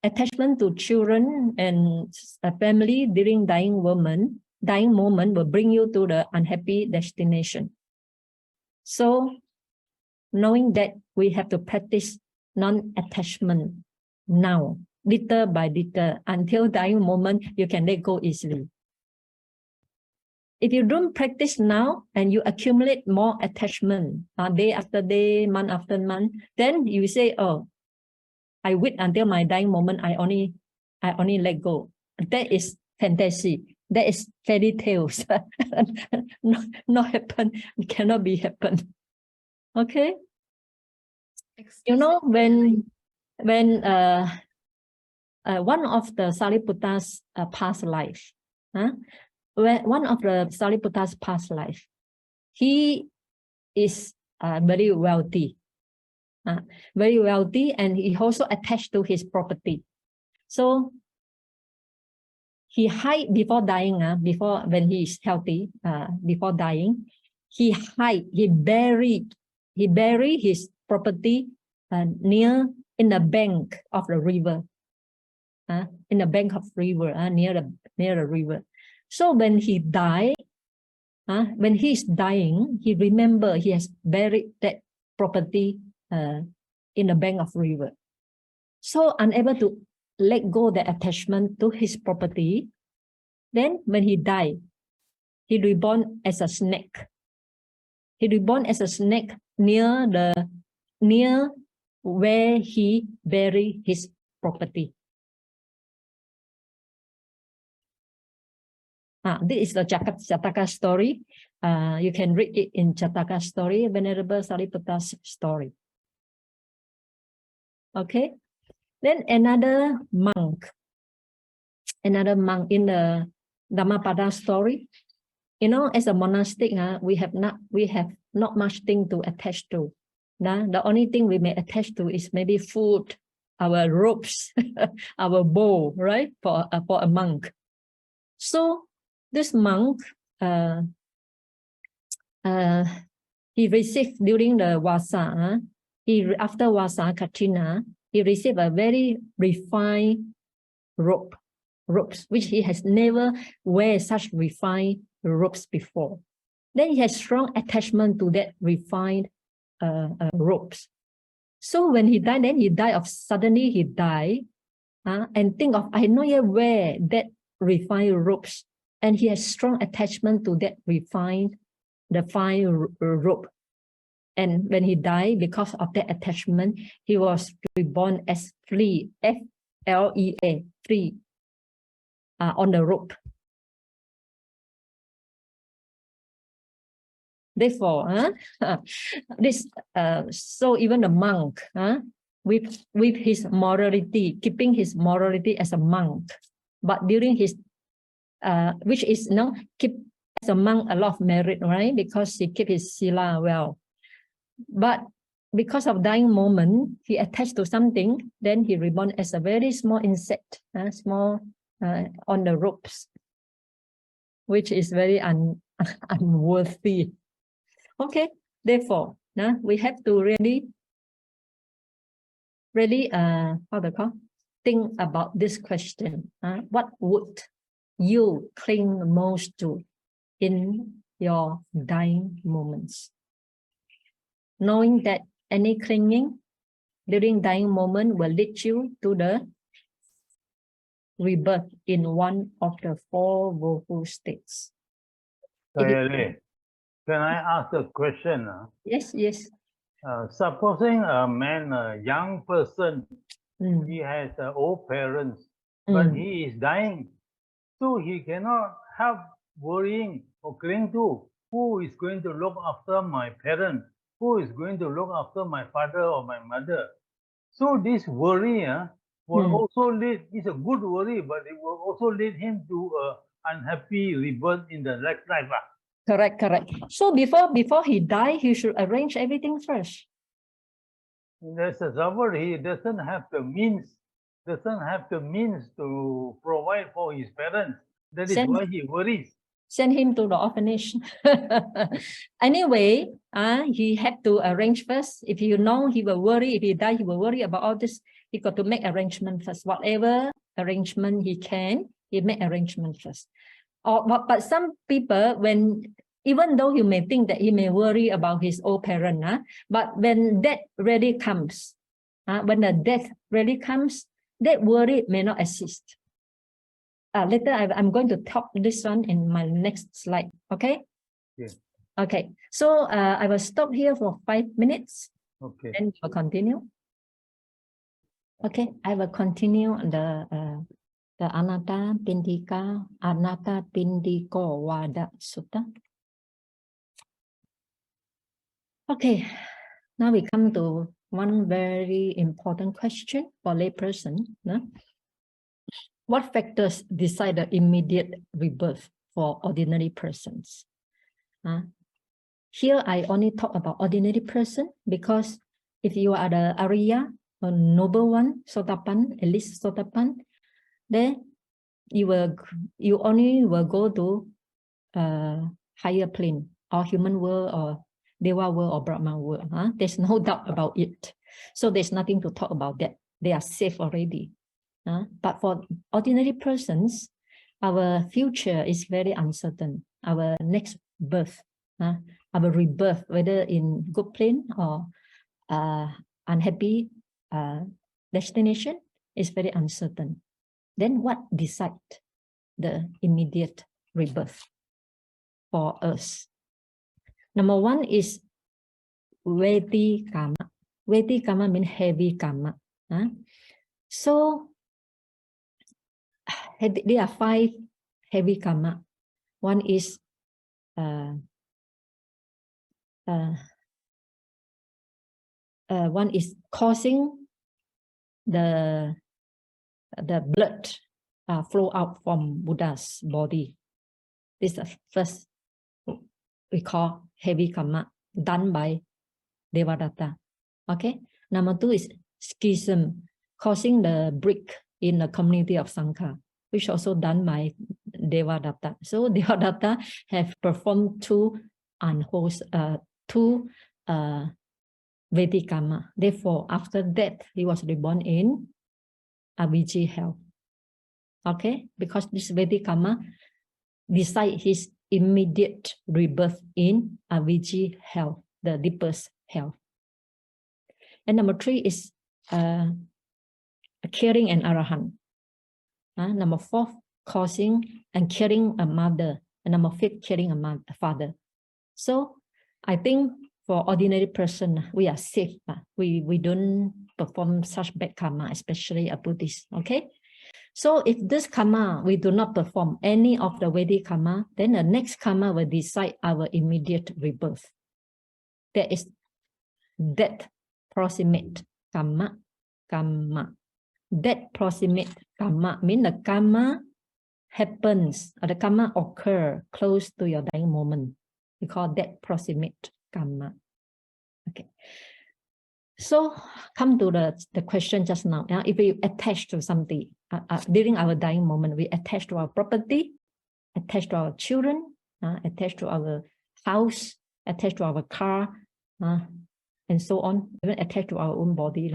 attachment to children and a family during dying moment will bring you to the unhappy destination. So, knowing that we have to practice non-attachment now, little by little, until dying moment, you can let go easily. If you don't practice now and you accumulate more attachment, day after day, month after month, then you say, oh, I wait until my dying moment, I only let go. That is fantasy. That is fairy tales. not happen. It cannot be happen. Okay? When one of the Sariputta's past life, one of the Sariputta's past life, he is very wealthy. Very wealthy, and he also attached to his property. So he hide before dying, when he is healthy, before dying, he buried his property near in the bank of the river. In the bank of river, near the river. So when he died, when he's dying, he remember he has buried that property in the bank of river. So unable to let go the attachment to his property, then when he died, he reborn as a snake. He reborn as a snake near where he buried his property. This is the Jataka story. You can read it in Jataka story, Venerable Sariputta's story. Okay. Then another monk in the Dhammapada story. As a monastic, we have not much thing to attach to. The only thing we may attach to is maybe food, our robes, our bowl, right? For a monk. So this monk, he received during the Vasa, after Vasa Katrina, he received a very refined robes, which he has never wear such refined robes before. Then he has strong attachment to that refined robes. So when he died, then he died of suddenly he died, and think of I know yet wear that refined robes, and he has strong attachment to that fine robe. And when he died, because of that attachment, he was reborn as flea, F-L-E-A, flea, on the rope. Therefore, this so even the monk, with his morality, keeping his morality as a monk, but during his which is keep as a monk a lot of merit, right? Because he keep his sila well. But because of dying moment, he attached to something, then he reborn as a very small insect, small on the ropes, which is very unworthy. Okay, therefore, we have to really think about this question. What would you cling most to in your dying moments? Knowing that any clinging during dying moment will lead you to the rebirth in one of the four woeful states. Sayalay, can I ask a question? Yes, yes. Supposing a man, a young person, he has old parents, but he is dying, so he cannot help worrying or cling to who is going to look after my parents, who is going to look after my father or my mother. So this worry will also lead, it's a good worry, but it will also lead him to an unhappy rebirth in the next life. Correct, correct. So before he die, he should arrange everything first. There's a trouble. He doesn't have the means to provide for his parents. That is why he worries. Send him to the orphanage. Anyway, he had to arrange first. If you know he will worry, if he die, he will worry about all this. He got to make arrangement first. Whatever arrangement he can, he make arrangement first. But some people, even though he may think that he may worry about his old parent, but when death really comes, when the death really comes, that worry may not exist. Later, I'm going to talk this one in my next slide. Okay? Yes. Okay. So I will stop here for 5 minutes. Okay. And we'll continue. Okay, I will continue the Anāthapiṇḍikovāda Sutta. Okay, now we come to one very important question for layperson. What factors decide the immediate rebirth for ordinary persons? Here I only talk about ordinary person because if you are the Arya, a noble one, Sotapan, at least Sotapan, then you only will go to higher plane or human world or Deva world or Brahma world. There's no doubt about it. So there's nothing to talk about that. They are safe already. But for ordinary persons, our future is very uncertain. Our next birth, our rebirth, whether in good plane or unhappy destination, is very uncertain. Then what decides the immediate rebirth for us? Number one is Vedi karma. Vedi karma means heavy karma. So there are 5 heavy karma. One is causing the blood flow out from Buddha's body. This is the first we call heavy karma done by Devadatta. Okay. Number 2 is schism, causing the break in the community of Sangha, which also done by Devadatta. So Devadatta have performed 2 Vedic karma. Therefore, after that, he was reborn in Avijji hell. Okay, because this Vedic karma decide his immediate rebirth in avijji hell, the deepest hell. And number 3 is killing an arahant. Number 4, causing and killing a mother. And number 5, killing a father. So I think for ordinary person, we are safe. We don't perform such bad karma, especially a Buddhist. Okay. So if this karma, we do not perform any of the Vedic karma, then the next karma will decide our immediate rebirth. There is death proximate karma. Death proximate karma means the karma happens, or the karma occur close to your dying moment. We call that proximate karma. Okay. So come to the question just now. If we attach to something during our dying moment, we attach to our property, attach to our children, attach to our house, attach to our car, and so on, even attach to our own body.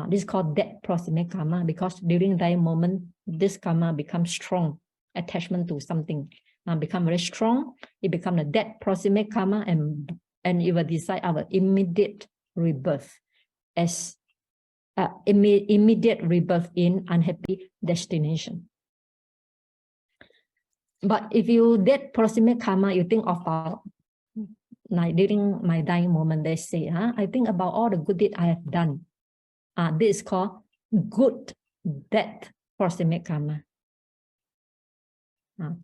This is called death proximate karma, because during dying moment, this karma becomes strong, attachment to something. Become very strong, it becomes a death proximate karma, and it will decide our immediate rebirth as immediate rebirth in unhappy destination. But if you death proximate karma, you think about like during my dying moment, they say, I think about all the good deed I have done. This is called good death proximate karma.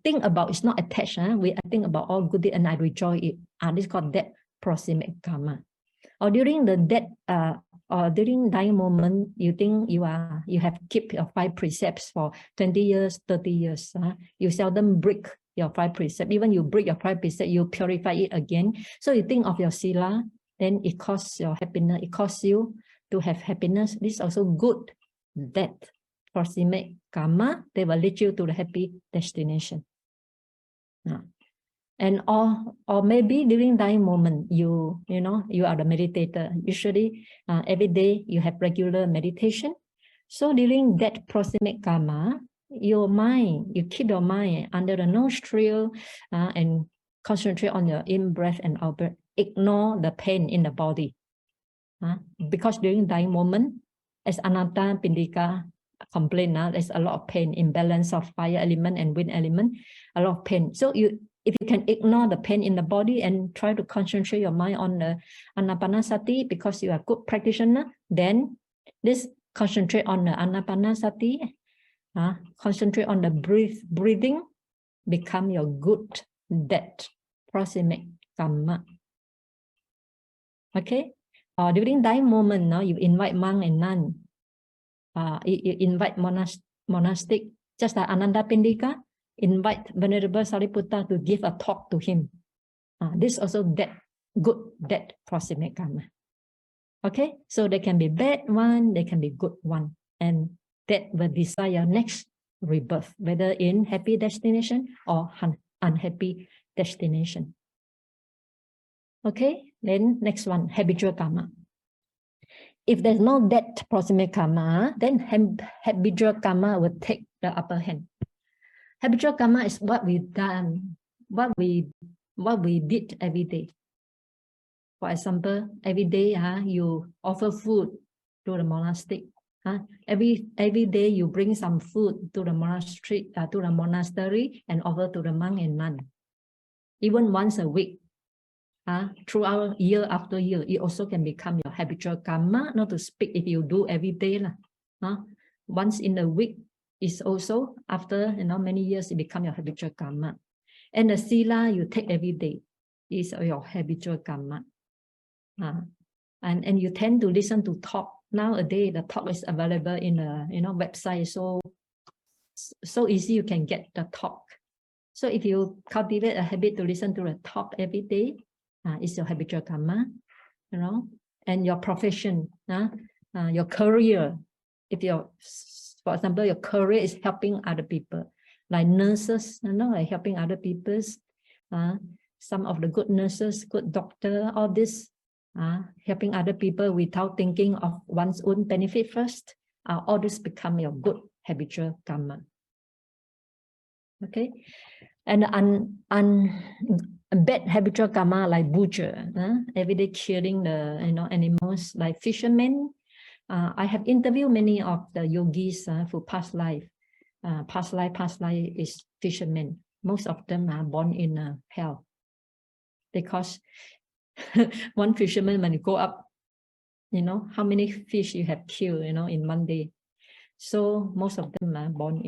Think about, it's not attached. I think about all good deed and I rejoice it. This is called death proximate karma. Or during the death, or during dying moment, you think you have kept your 5 precepts for 20 years, 30 years. You seldom break your 5 precepts. Even you break your 5 precepts, you purify it again. So you think of your sila, then it costs your happiness. It costs you to have happiness. This is also good death proximate karma. They will lead you to the happy destination. And or maybe during dying moment, you are the meditator. Usually every day you have regular meditation. So during that proximate karma, your mind, you keep your mind under the nostril and concentrate on your in-breath and out-breath. Ignore the pain in the body. Because during dying moment, as Anāthapiṇḍikovāda complained, there's a lot of pain, imbalance of fire element and wind element, a lot of pain. So if you can ignore the pain in the body and try to concentrate your mind on the anapanasati, because you are a good practitioner, then this concentrate on the anapanasati, concentrate on the breathing, become your good death proximate karma. Okay. During dying moment, now you invite monk and nun. You invite monastic, just like Anāthapiṇḍikovāda invite Venerable Sariputta to give a talk to him. This also good death proximate karma. Okay, so they can be bad one, they can be good one, and that will decide your next rebirth, whether in happy destination or unhappy destination. Okay, then next one, habitual karma. If there's no death proximate karma, then habitual karma will take the upper hand. Habitual karma is what we've done, what we did every day. For example, every day you offer food to the monastic. Every day you bring some food to the monastery, and offer to the monk and nun. Even once a week, throughout year after year, it also can become your habitual karma. Not to speak if you do every day, once in a week is also after many years it become your habitual karma. And the sila you take every day is your habitual karma. And you tend to listen to talk. Nowadays the talk is available in a website, so easy you can get the talk. So if you cultivate a habit to listen to the talk every day, it's your habitual karma, and your profession, your career. For example, your career is helping other people, like nurses, like helping other people. Some of the good nurses, good doctor, all this, helping other people without thinking of one's own benefit first. All this become your good habitual karma. Okay, and bad habitual karma like butcher, everyday killing the animals, like fishermen. I have interviewed many of the yogis who past life. Past life is fishermen. Most of them are born in hell, because one fisherman, when you go up, how many fish you have killed, in one day. So most of them are born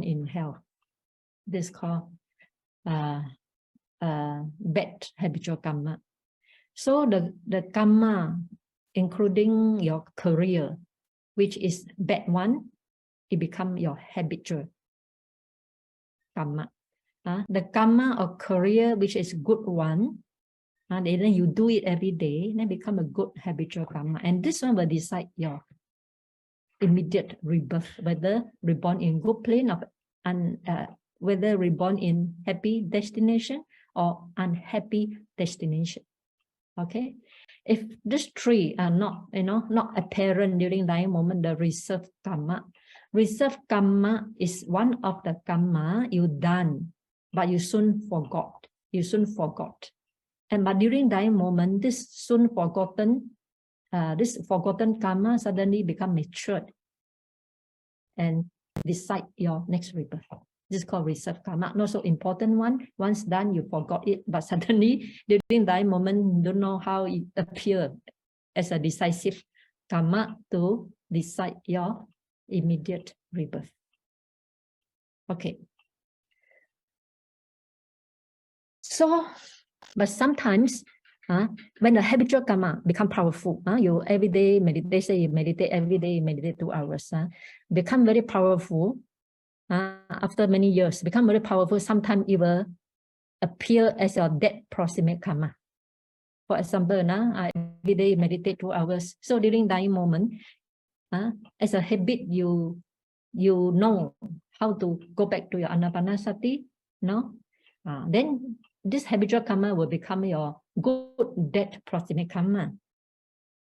in hell. This is called bad habitual karma. So the karma, including your career, which is bad one, it become your habitual karma. The karma of career, which is good one, and then you do it every day, then become a good habitual karma. And this one will decide your immediate rebirth, whether reborn in good plane of whether reborn in happy destination or unhappy destination. Okay, if these three are not apparent during dying moment, the reserved karma. Reserved karma is one of the karma you done, but you soon forgot. And but during dying moment, this soon forgotten, karma suddenly become matured and decide your next rebirth. This is called reserved karma. Not so important one. Once done, you forgot it, but suddenly during dying moment, you don't know how it appeared as a decisive karma to decide your immediate rebirth. Okay. So, but sometimes, when the habitual karma become powerful, you every day meditate, say you meditate every day, you meditate 2 hours, become very powerful. After many years, become very powerful. Sometimes it will appear as your dead proximate karma. For example, every day meditate 2 hours. So during dying moment, as a habit, you know how to go back to your anapanasati, then this habitual karma will become your good dead proximate karma,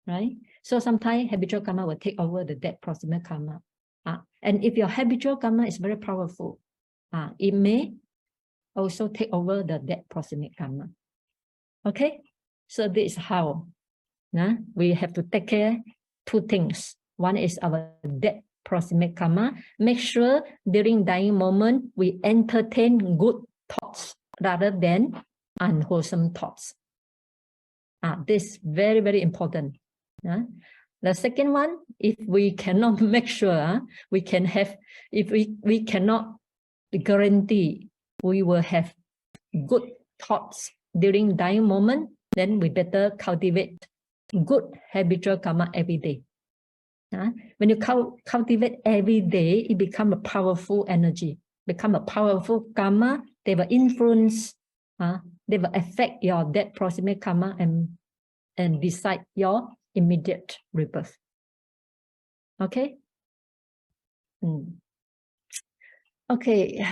right? So sometimes habitual karma will take over the dead proximate karma. And if your habitual karma is very powerful, it may also take over the dead proximate karma. Okay, so this is how we have to take care 2 things. One is our dead proximate karma. Make sure during dying moment we entertain good thoughts rather than unwholesome thoughts. This is very, very important. The second one, if we cannot make sure we can have, if we cannot guarantee we will have good thoughts during dying moment, then we better cultivate good habitual karma every day. When you cultivate every day, it becomes a powerful energy, become a powerful karma. They will influence, they will affect your dead proximate karma and decide your immediate rebirth. Okay. Okay.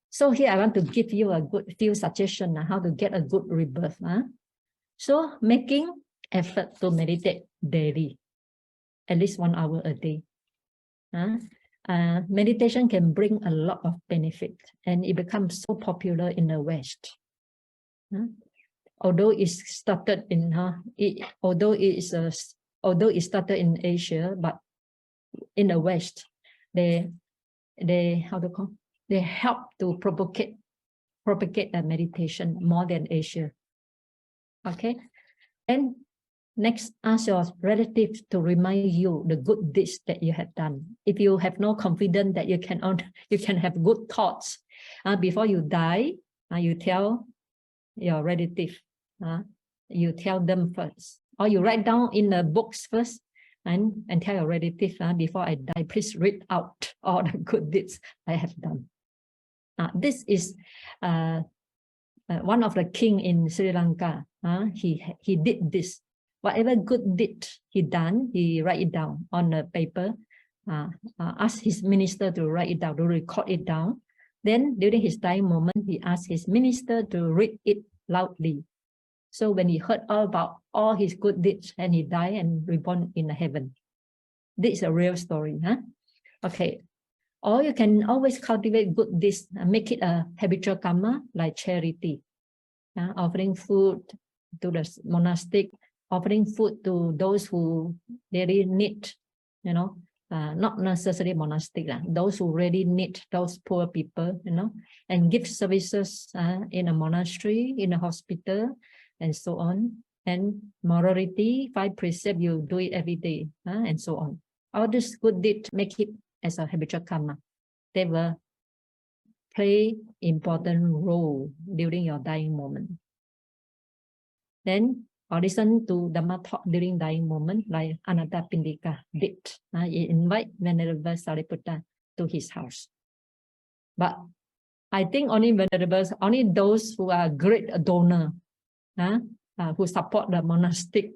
So here I want to give you a good few suggestions on how to get a good rebirth. So making effort to meditate daily, at least 1 hour a day. Meditation can bring a lot of benefit, and it becomes so popular in the West. Although it started in although it started in Asia, but in the West, they help to propagate a meditation more than Asia. Okay, and next, ask your relatives to remind you the good deeds that you have done. If you have no confidence that you can have good thoughts before you die, you tell your relative, you tell them first, or you write down in the books first, and tell your relative, before I die, please read out all the good deeds I have done. This is one of the king in Sri Lanka. He did this. Whatever good deed he done, he write it down on a paper. Ask his minister to write it down, to record it down. Then during his dying moment, he asked his minister to read it loudly. So when he heard all about all his good deeds, and he died and reborn in heaven. This is a real story. Huh? Okay. Or you can always cultivate good deeds, make it a habitual karma like charity. Offering food to the monastic, offering food to those who really need, not necessarily monastic, those who really need, those poor people, and give services in a monastery, in a hospital, and so on. And morality, 5 precepts, you do it every day, and so on. All this good deed, make it as a habitual karma. They will play important role during your dying moment. Then, or listen to Dhamma talk during dying moment, like Anāthapiṇḍika did. He invite Venerable Sariputta to his house. But I think only those who are great donor, who support the monastic,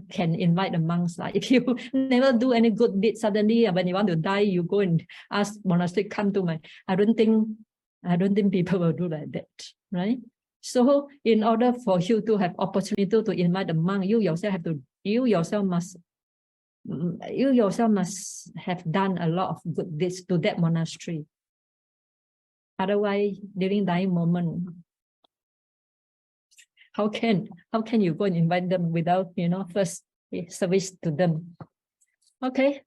can invite the monks. If you never do any good deed, suddenly when you want to die, you go and ask monastic come to my. I don't think people will do like that, right? So, in order for you to have opportunity to invite the monk, you yourself must have done a lot of good deeds to that monastery. Otherwise, during dying moment, how can you go and invite them without first service to them? Okay.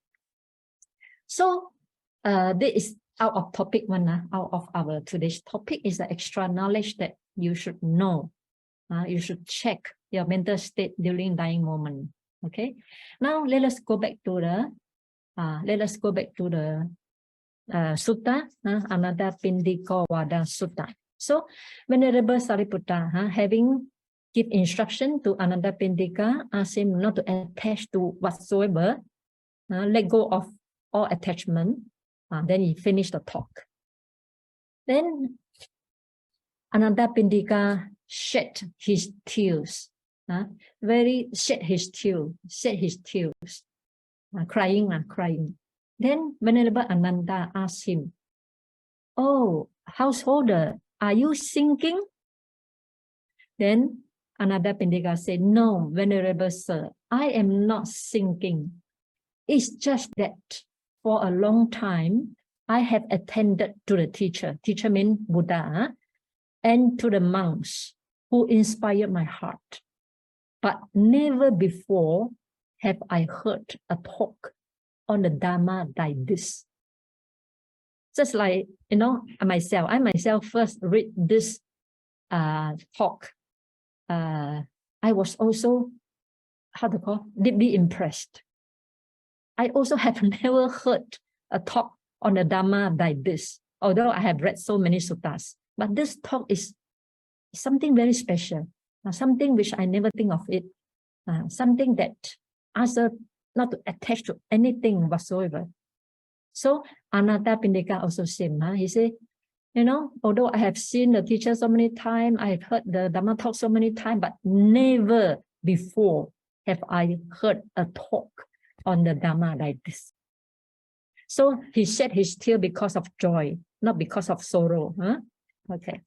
So this is out of topic one. Out of our today's topic is the extra knowledge that you should know. You should check your mental state during dying moment. Okay. Now let us go back to the Sutta, Anāthapiṇḍikovāda Sutta. So Venerable Sariputta, having give instruction to Anāthapiṇḍika, ask him not to attach to whatsoever, let go of all attachment. Then he finished the talk. Then Anāthapiṇḍika shed his tears, crying. Then Venerable Ananda asked him, "Oh, householder, are you sinking?" Then Anāthapiṇḍika said, "No, Venerable Sir, I am not sinking. It's just that for a long time, I have attended to the teacher. Teacher means Buddha, and to the monks who inspired my heart. But never before have I heard a talk on the Dhamma like this." Just like, I myself first read this talk. I was also, deeply impressed. I also have never heard a talk on the Dhamma like this, although I have read so many suttas. But this talk is something very special, something which I never think of it, something that asks us not to attach to anything whatsoever. So Anāthapiṇḍika also said, he said, although I have seen the teacher so many times, I have heard the Dhamma talk so many times, but never before have I heard a talk on the Dhamma like this. So he shed his tear because of joy, not because of sorrow. Okay.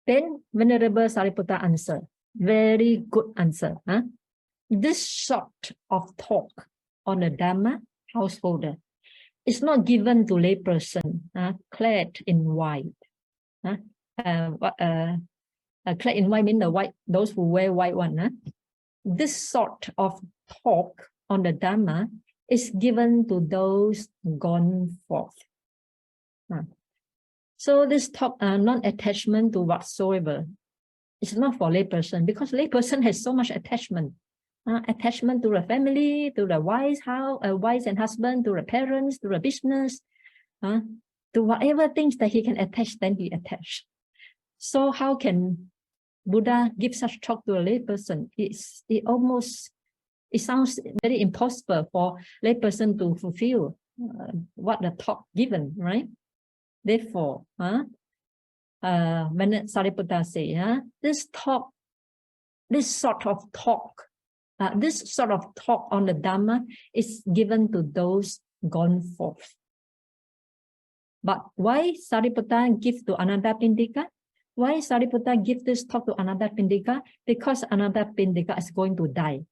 Then Venerable Sariputta answered, very good answer. This sort of talk on the Dhamma, householder, is not given to layperson clad in white. Clad in white means the white, those who wear white one. This sort of talk on the Dhamma is given to those gone forth. So this talk, non-attachment to whatsoever, is not for layperson, because layperson has so much attachment. Attachment to the family, to the wives and husband, to the parents, to the business, to whatever things that he can attach, then he attach. So how can Buddha give such talk to a layperson? It sounds very impossible for layperson to fulfill what the talk given, right? Therefore, when Sariputta say, this sort of talk on the Dhamma is given to those gone forth. But why Sariputta give to Anāthapiṇḍika? Why Sariputta give this talk to Anāthapiṇḍika? Because Anāthapiṇḍika is going to die.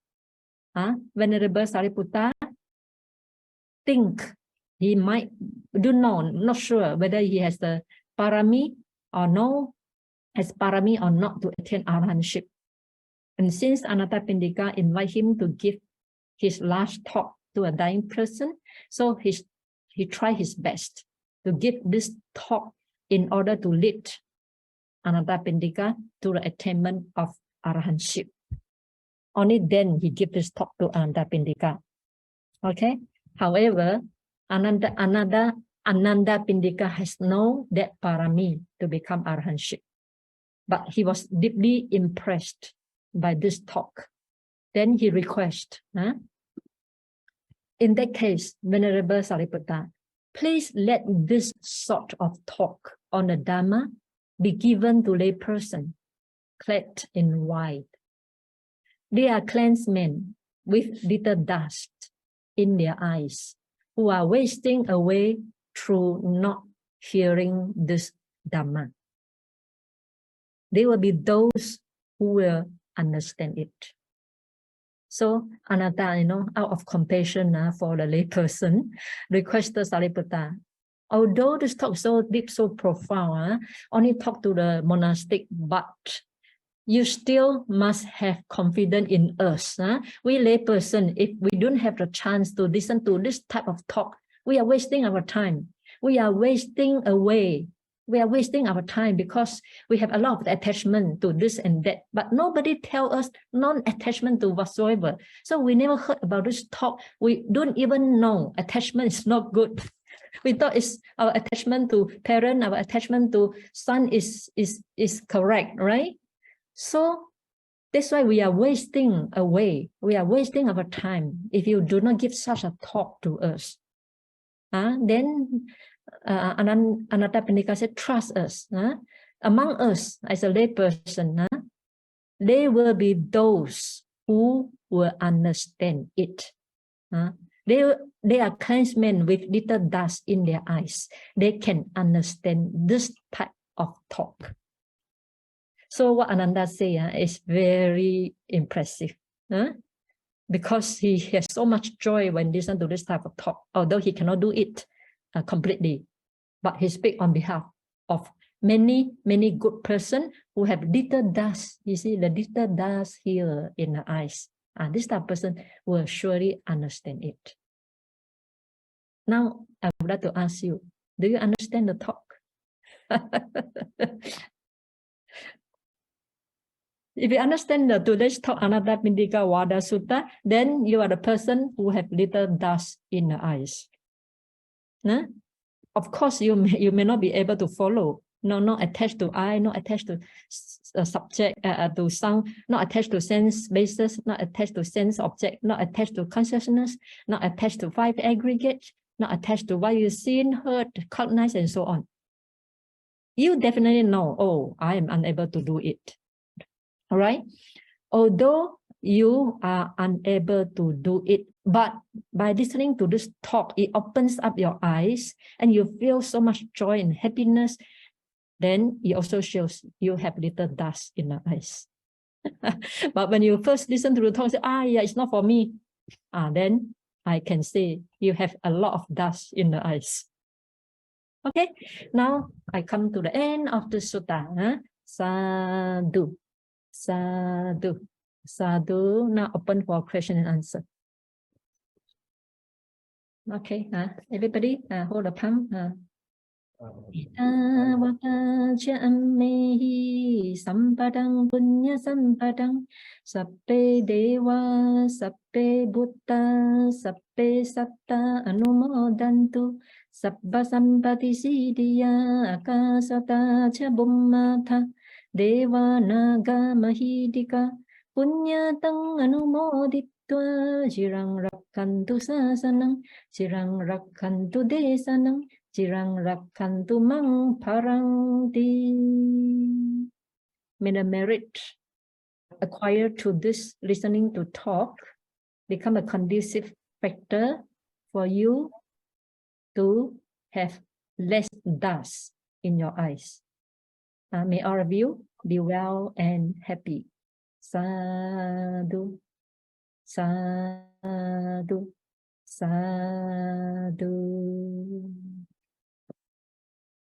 Venerable Sariputta think he might, not sure whether he has the parami or no, has parami or not to attain arahantship. And since Anāthapiṇḍika invite him to give his last talk to a dying person, so he tried his best to give this talk in order to lead Anāthapiṇḍika to the attainment of arahantship. Only then he gave this talk to Anāthapiṇḍika. Okay. However, Anāthapiṇḍika has no that parami to become arahantship, but he was deeply impressed by this talk. Then he requested, in that case, Venerable Sariputta, please let this sort of talk on the Dhamma be given to lay person clad in white. They are clansmen with little dust in their eyes, who are wasting away through not hearing this Dhamma. They will be those who will understand it. So Ananta, out of compassion for the layperson, requested Sariputta, although this talk so deep, so profound, only talk to the monastic, but you still must have confidence in us. We layperson, if we don't have the chance to listen to this type of talk, we are wasting our time. We are wasting away. We are wasting our time because we have a lot of attachment to this and that, but nobody tell us non-attachment to whatsoever. So we never heard about this talk. We don't even know attachment is not good. We thought it's our attachment to parent, our attachment to son is correct, right? So that's why we are wasting away. We are wasting our time if you do not give such a talk to us. Then Anāthapiṇḍika said, trust us. Among us, as a layperson, they will be those who will understand it. They are clansmen with little dust in their eyes. They can understand this type of talk. So what Ananda say is very impressive. Because he has so much joy when listen to this type of talk, although he cannot do it completely. But he speaks on behalf of many good person who have little dust. You see the little dust here in the eyes. This type of person will surely understand it. Now, I would like to ask you, do you understand the talk? If you understand today's talk, Anāthapiṇḍikovāda Sutta, then you are the person who have little dust in the eyes. Of course, you may not be able to follow. No, not attached to eye, not attached to subject, to sound, not attached to sense basis, not attached to sense object, not attached to consciousness, not attached to five aggregates, not attached to what you seen, heard, cognized, and so on. You definitely know, oh, I am unable to do it. All right. Although you are unable to do it, but by listening to this talk, it opens up your eyes and you feel so much joy and happiness. Then it also shows you have little dust in the eyes. But when you first listen to the talk, say, yeah, it's not for me. Then I can say you have a lot of dust in the eyes. Okay, now I come to the end of the sutta. Sadhu. Sadhu. Sadhu. Now open for question and answer. Okay, everybody hold a palm. Vakachamehi sampadang punya sampadang sappe deva sappe buddha sappe satta anumodantu sabba sampati siddhya akasata cha bummatha deva naga mahidika punyatang anumoditva jirang rakkantu sasanang jirang rakkantu desanang jirang rakkantu mang parangti. May the merit acquired to this listening to talk become a conducive factor for you to have less dust in your eyes. May all of you be well and happy. Sadhu. sadhu, sadhu.